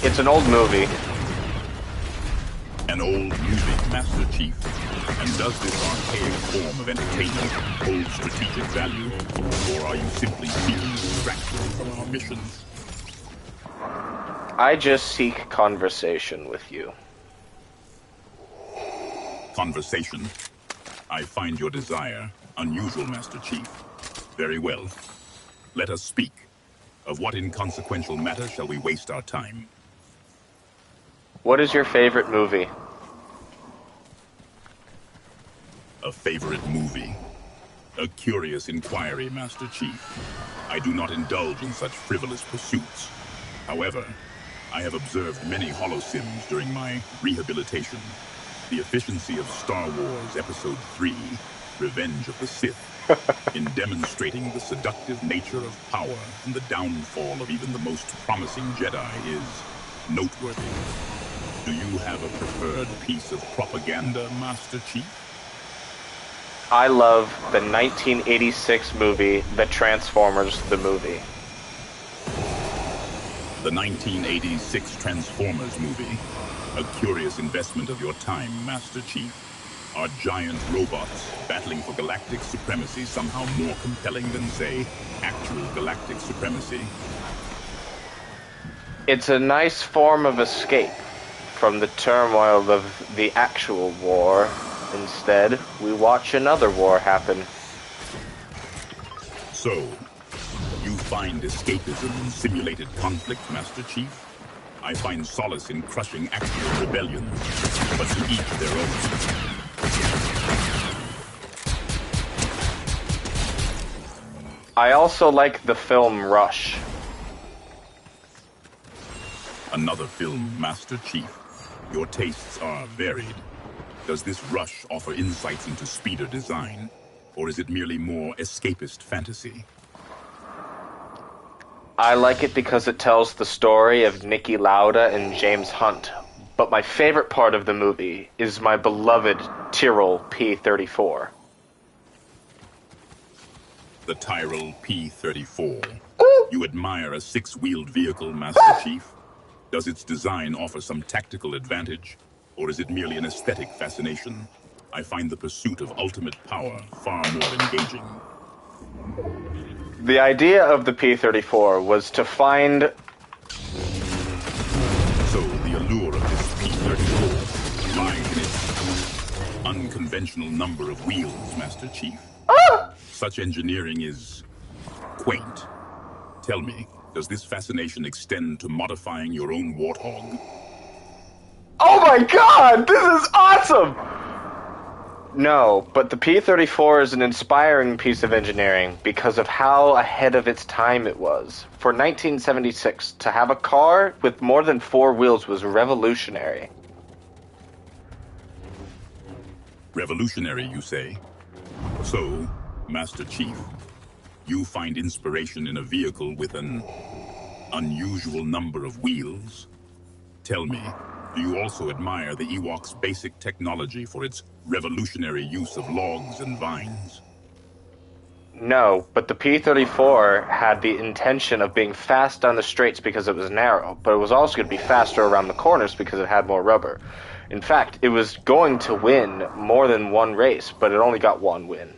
It's an old movie. An old movie, Master Chief. And does this archaic form of entertainment hold strategic value? Or are you simply seeking distraction from our mission? I just seek conversation with you. Conversation? I find your desire unusual, Master Chief. Very well. Let us speak. Of what inconsequential matter shall we waste our time? What is your favorite movie? A favorite movie? A curious inquiry, Master Chief. I do not indulge in such frivolous pursuits. However, I have observed many holosims during my rehabilitation. The efficiency of Star Wars Episode 3, Revenge of the Sith, in demonstrating the seductive nature of power and the downfall of even the most promising Jedi is noteworthy. Do you have a preferred piece of propaganda, Master Chief? I love the 1986 movie, The Transformers the movie. The 1986 Transformers movie. A curious investment of your time, Master Chief. Are giant robots battling for galactic supremacy somehow more compelling than, say, actual galactic supremacy? It's a nice form of escape from the turmoil of the actual war. Instead, we watch another war happen. So, you find escapism in simulated conflict, Master Chief? I find solace in crushing actual rebellions, but to each their own. I also like the film Rush. Another film, Master Chief. Your tastes are varied. Does this Rush offer insights into speeder design, or is it merely more escapist fantasy? I like it because it tells the story of Niki Lauda and James Hunt, but my favorite part of the movie is my beloved Tyrrell P-34. The Tyrrell P-34. You admire a six-wheeled vehicle, Master Chief? Does its design offer some tactical advantage, or is it merely an aesthetic fascination? I find the pursuit of ultimate power far more engaging. The idea of the P-34 was to find... So the allure of this P-34 lies in its unconventional number of wheels, Master Chief. Such engineering is quaint. Tell me, does this fascination extend to modifying your own warthog? Oh my god! This is awesome! No, but the P-34 is an inspiring piece of engineering because of how ahead of its time it was. For 1976, to have a car with more than 4 wheels was revolutionary. Revolutionary, you say? So, Master Chief, you find inspiration in a vehicle with an unusual number of wheels? Tell me, do you also admire the Ewok's basic technology for its revolutionary use of logs and vines? No, but the P-34 had the intention of being fast on the straights because it was narrow, but it was also going to be faster around the corners because it had more rubber. In fact, it was going to win more than one race, but it only got one win.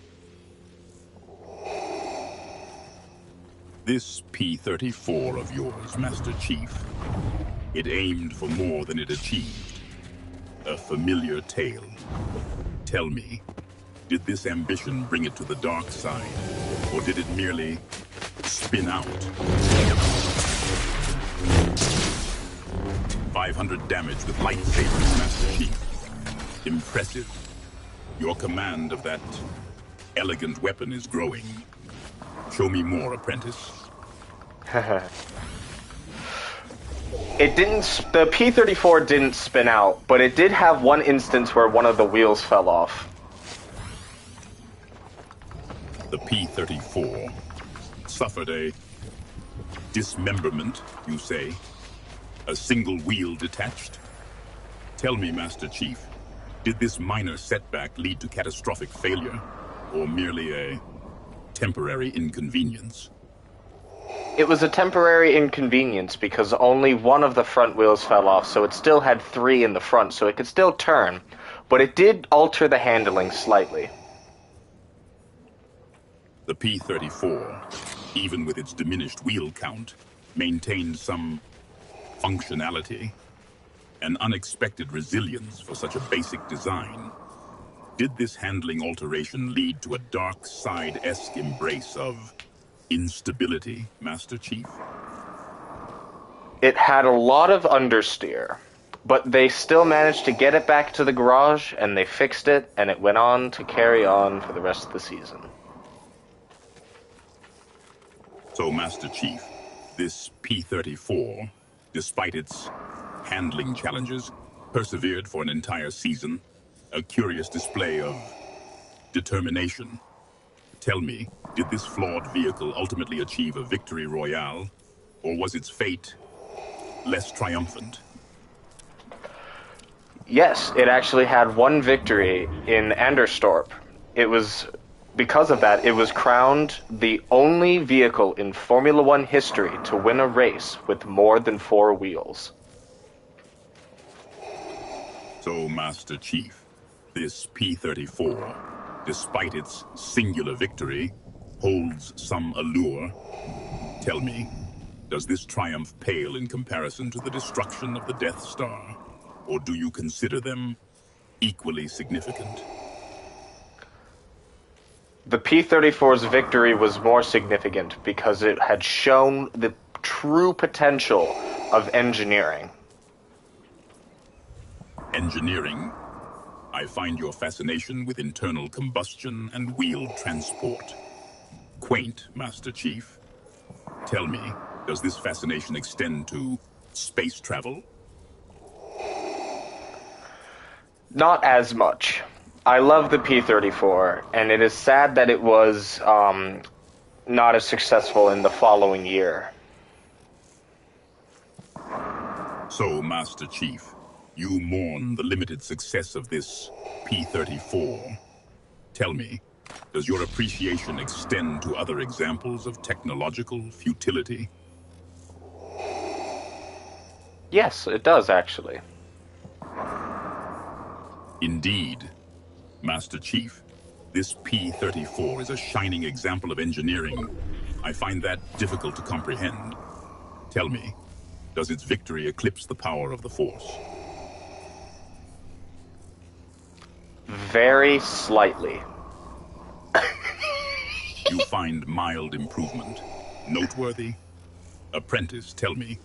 This P-34 of yours, Master Chief, it aimed for more than it achieved. A familiar tale. Tell me, did this ambition bring it to the dark side, or did it merely spin out? 500 damage with lightsabers, Master Chief. Impressive. Your command of that elegant weapon is growing. Show me more, apprentice. The P-34 didn't spin out, but it did have one instance where one of the wheels fell off. The P-34 suffered a dismemberment, you say? A single wheel detached? Tell me, Master Chief, did this minor setback lead to catastrophic failure, or merely a temporary inconvenience? It was a temporary inconvenience because only one of the front wheels fell off, so it still had 3 in the front, so it could still turn, but it did alter the handling slightly. The P-34, even with its diminished wheel count, maintained some functionality, an unexpected resilience for such a basic design. Did this handling alteration lead to a dark side-esque embrace of instability, Master Chief? It had a lot of understeer, but they still managed to get it back to the garage, and they fixed it, and it went on to carry on for the rest of the season. So, Master Chief, this P-34, despite its handling challenges, persevered for an entire season, a curious display of determination. Tell me, did this flawed vehicle ultimately achieve a victory royale, or was its fate less triumphant? Yes, it actually had one victory in Anderstorp. Because of that, it was crowned the only vehicle in Formula One history to win a race with more than 4 wheels. So, Master Chief, this P-34, despite its singular victory, holds some allure. Tell me, does this triumph pale in comparison to the destruction of the Death Star? Or do you consider them equally significant? The P-34's victory was more significant because it had shown the true potential of engineering. Engineering? I find your fascination with internal combustion and wheeled transport quaint, Master Chief. Tell me, does this fascination extend to space travel? Not as much. I love the P-34, and it is sad that it was not as successful in the following year. So, Master Chief, you mourn the limited success of this P-34. Tell me, Does your appreciation extend to other examples of technological futility? Yes, it does, actually. Indeed. Master Chief, this P-34 is a shining example of engineering. I find that difficult to comprehend. Tell me, does its victory eclipse the power of the Force? Very slightly. You find mild improvement noteworthy? Apprentice, tell me,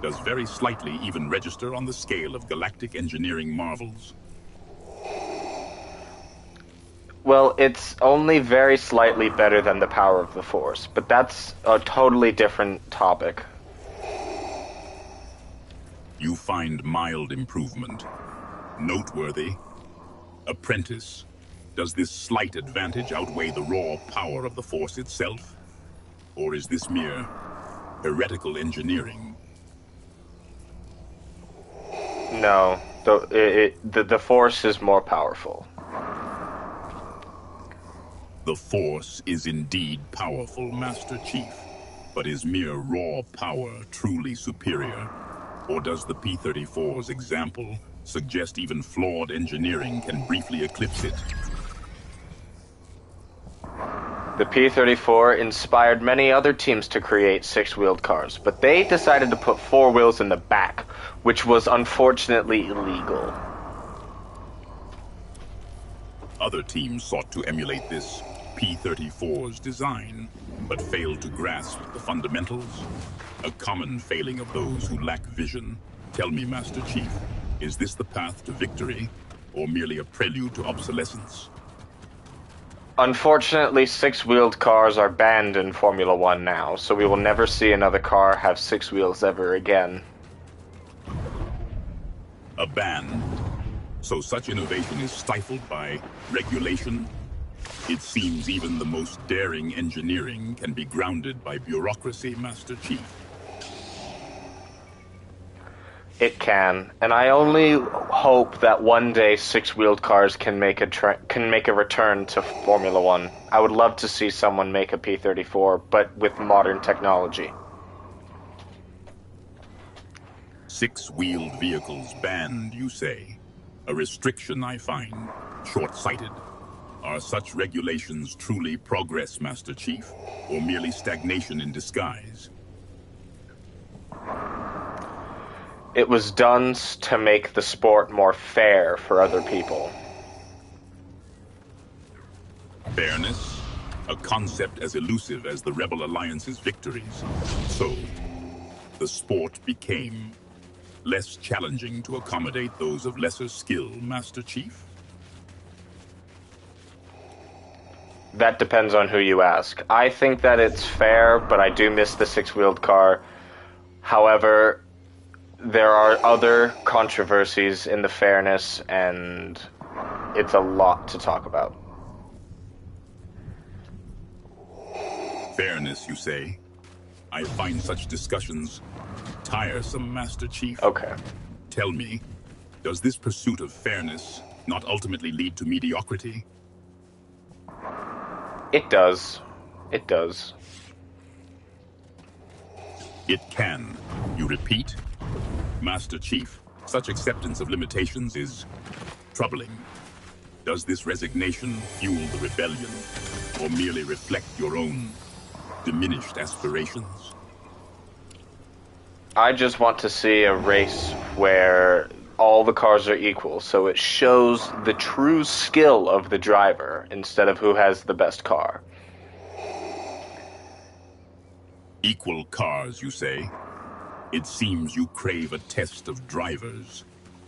does very slightly even register on the scale of galactic engineering marvels? Well, it's only very slightly better than the power of the Force, but that's a totally different topic. You find mild improvement noteworthy? Apprentice, does this slight advantage outweigh the raw power of the Force itself? Or is this mere heretical engineering? No, the Force is more powerful. The Force is indeed powerful, Master Chief, but is mere raw power truly superior? Or does the P-34's example suggest even flawed engineering can briefly eclipse it? The P-34 inspired many other teams to create six-wheeled cars, but they decided to put four wheels in the back, which was unfortunately illegal. Other teams sought to emulate this P-34's design, but failed to grasp the fundamentals. A common failing of those who lack vision. Tell me, Master Chief, is this the path to victory, or merely a prelude to obsolescence? Unfortunately, six-wheeled cars are banned in Formula One now, so we will never see another car have six wheels ever again. A ban? So such innovation is stifled by regulation? It seems even the most daring engineering can be grounded by bureaucracy, Master Chief. It can, and I only hope that one day six-wheeled cars can make a return to Formula One. I would love to see someone make a P-34, but with modern technology. Six-wheeled vehicles banned, you say? A restriction I find short-sighted. Are such regulations truly progress, Master Chief, or merely stagnation in disguise? It was done to make the sport more fair for other people. Fairness? A concept as elusive as the Rebel Alliance's victories. So, the sport became less challenging to accommodate those of lesser skill, Master Chief? That depends on who you ask. I think that it's fair, but I do miss the six-wheeled car. However, there are other controversies in the fairness, and it's a lot to talk about. Fairness, you say? I find such discussions tiresome, Master Chief. Okay. Tell me, does this pursuit of fairness not ultimately lead to mediocrity? It does. It does. It can. You repeat? Master Chief, such acceptance of limitations is troubling. Does this resignation fuel the rebellion, or merely reflect your own diminished aspirations? I just want to see a race where all the cars are equal, so it shows the true skill of the driver instead of who has the best car. Equal cars, you say? It seems you crave a test of drivers,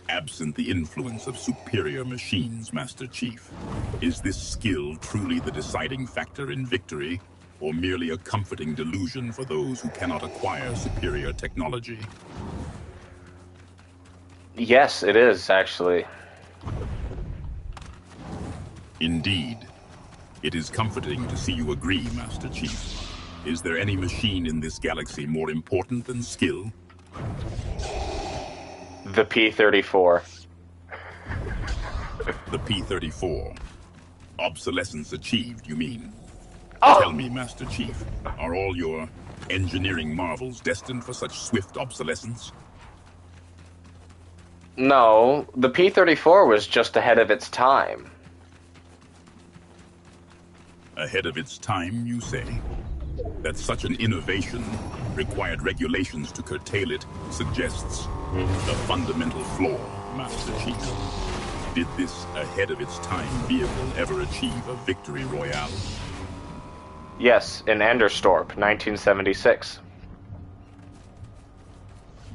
absent the influence of superior machines, Master Chief. Is this skill truly the deciding factor in victory, or merely a comforting delusion for those who cannot acquire superior technology? Yes, it is, actually. Indeed. It is comforting to see you agree, Master Chief. Is there any machine in this galaxy more important than skill? The P-34. The P-34. Obsolescence achieved, you mean? Oh! Tell me, Master Chief, are all your engineering marvels destined for such swift obsolescence? No, the P-34 was just ahead of its time. Ahead of its time, you say? That such an innovation required regulations to curtail it suggests a fundamental flaw, Master Chief. Did this ahead-of-its-time vehicle ever achieve a victory royale? Yes, in Anderstorp, 1976.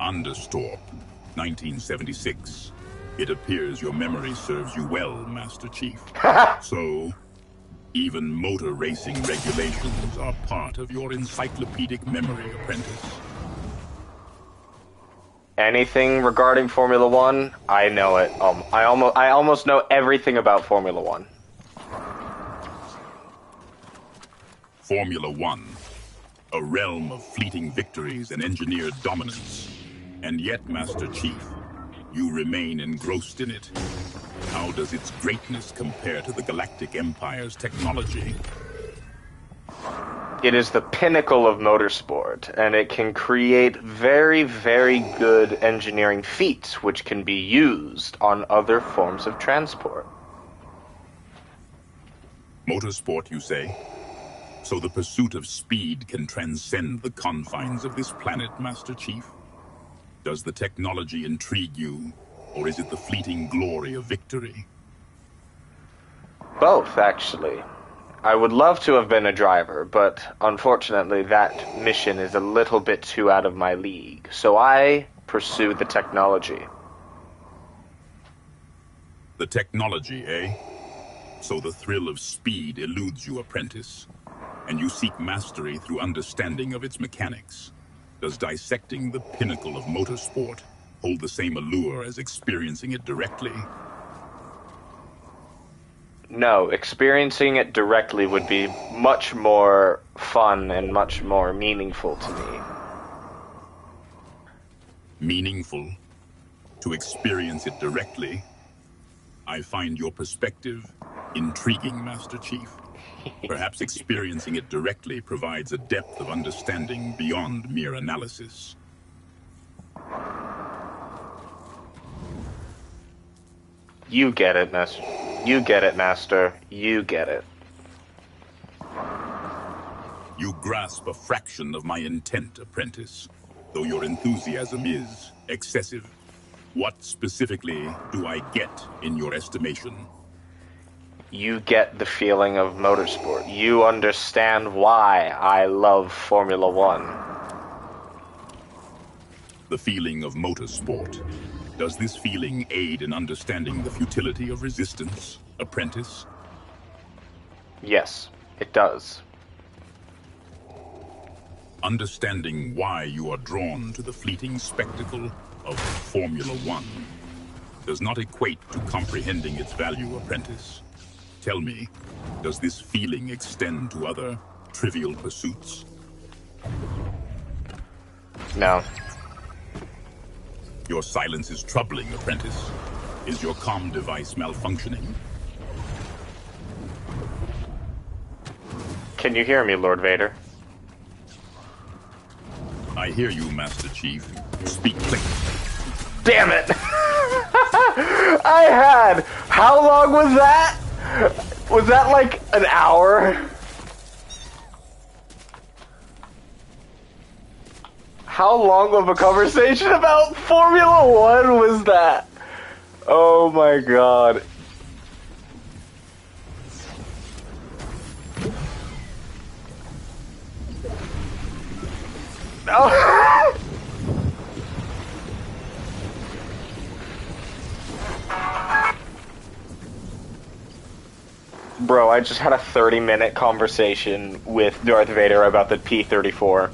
Anderstorp, 1976. It appears your memory serves you well, Master Chief. So, even motor racing regulations are part of your encyclopedic memory, apprentice. Anything regarding Formula One, I know it. I almost know everything about Formula One. Formula One, a realm of fleeting victories and engineered dominance. And yet, Master Chief, you remain engrossed in it. How does its greatness compare to the Galactic Empire's technology? It is the pinnacle of motorsport, and it can create very, very good engineering feats which can be used on other forms of transport. Motorsport, you say? So the pursuit of speed can transcend the confines of this planet, Master Chief? Does the technology intrigue you, or is it the fleeting glory of victory? Both, actually. I would love to have been a driver, but unfortunately that mission is a little bit too out of my league, so I pursue the technology. The technology, eh? So the thrill of speed eludes you, apprentice, and you seek mastery through understanding of its mechanics. Does dissecting the pinnacle of motorsport hold the same allure as experiencing it directly? No, experiencing it directly would be much more fun and much more meaningful to me. Meaningful? To experience it directly? I find your perspective intriguing, Master Chief. Perhaps experiencing it directly provides a depth of understanding beyond mere analysis. You get it, Master. You get it, Master. You get it. You grasp a fraction of my intent, apprentice, though your enthusiasm is excessive. What specifically do I get in your estimation? You get the feeling of motorsport. You understand why I love Formula One. The feeling of motorsport. Does this feeling aid in understanding the futility of resistance, apprentice? Yes, it does. Understanding why you are drawn to the fleeting spectacle of Formula One does not equate to comprehending its value, apprentice. Tell me, does this feeling extend to other trivial pursuits? No. Your silence is troubling, apprentice. Is your comm device malfunctioning? Can you hear me, Lord Vader? I hear you, Master Chief. Speak plainly. Damn it! I had... How long was that? Was that like an hour? How long of a conversation about Formula One was that? Oh my god. No. Bro, I just had a 30-minute conversation with Darth Vader about the P-34.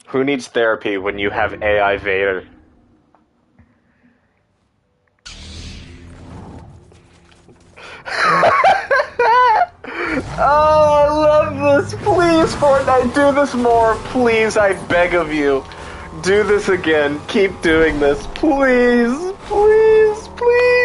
Who needs therapy when you have AI Vader? Oh, I love this. Please, Fortnite, do this more. Please, I beg of you. Do this again. Keep doing this. Please, please, please.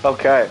Okay.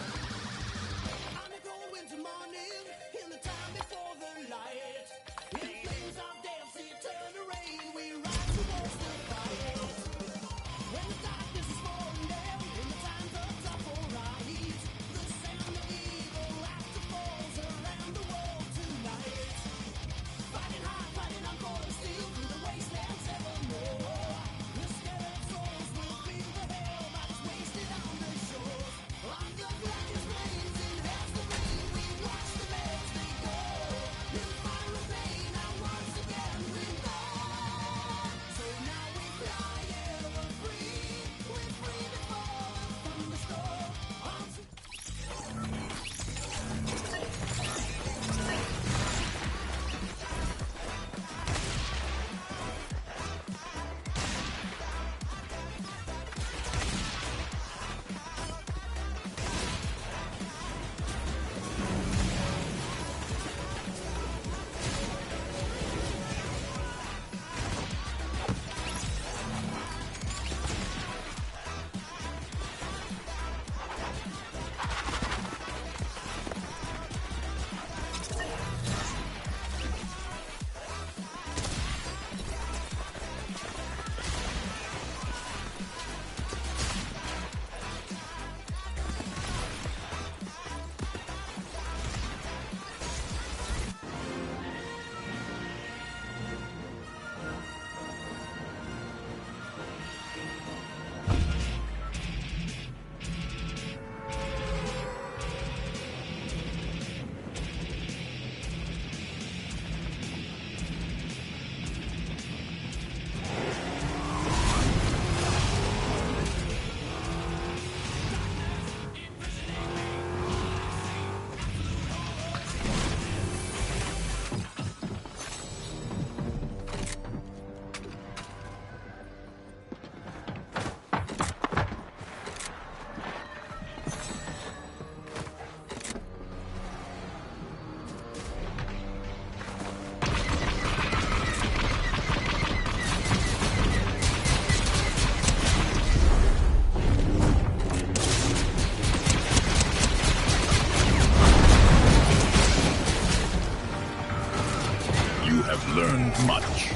have learned much.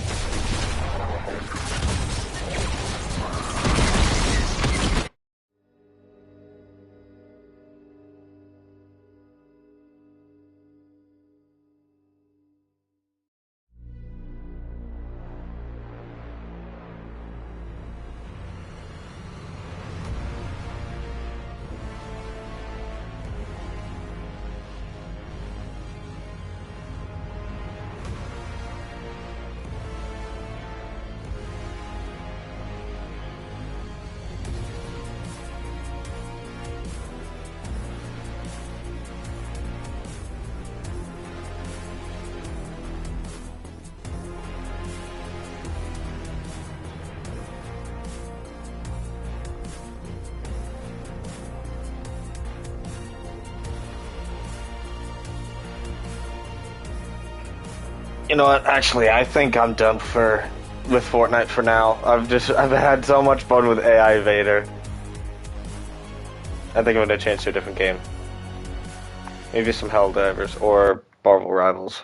You know what? Actually, I think I'm done with Fortnite for now. I've had so much fun with AI Vader. I think I'm gonna change to a different game. Maybe some Helldivers or Marvel Rivals.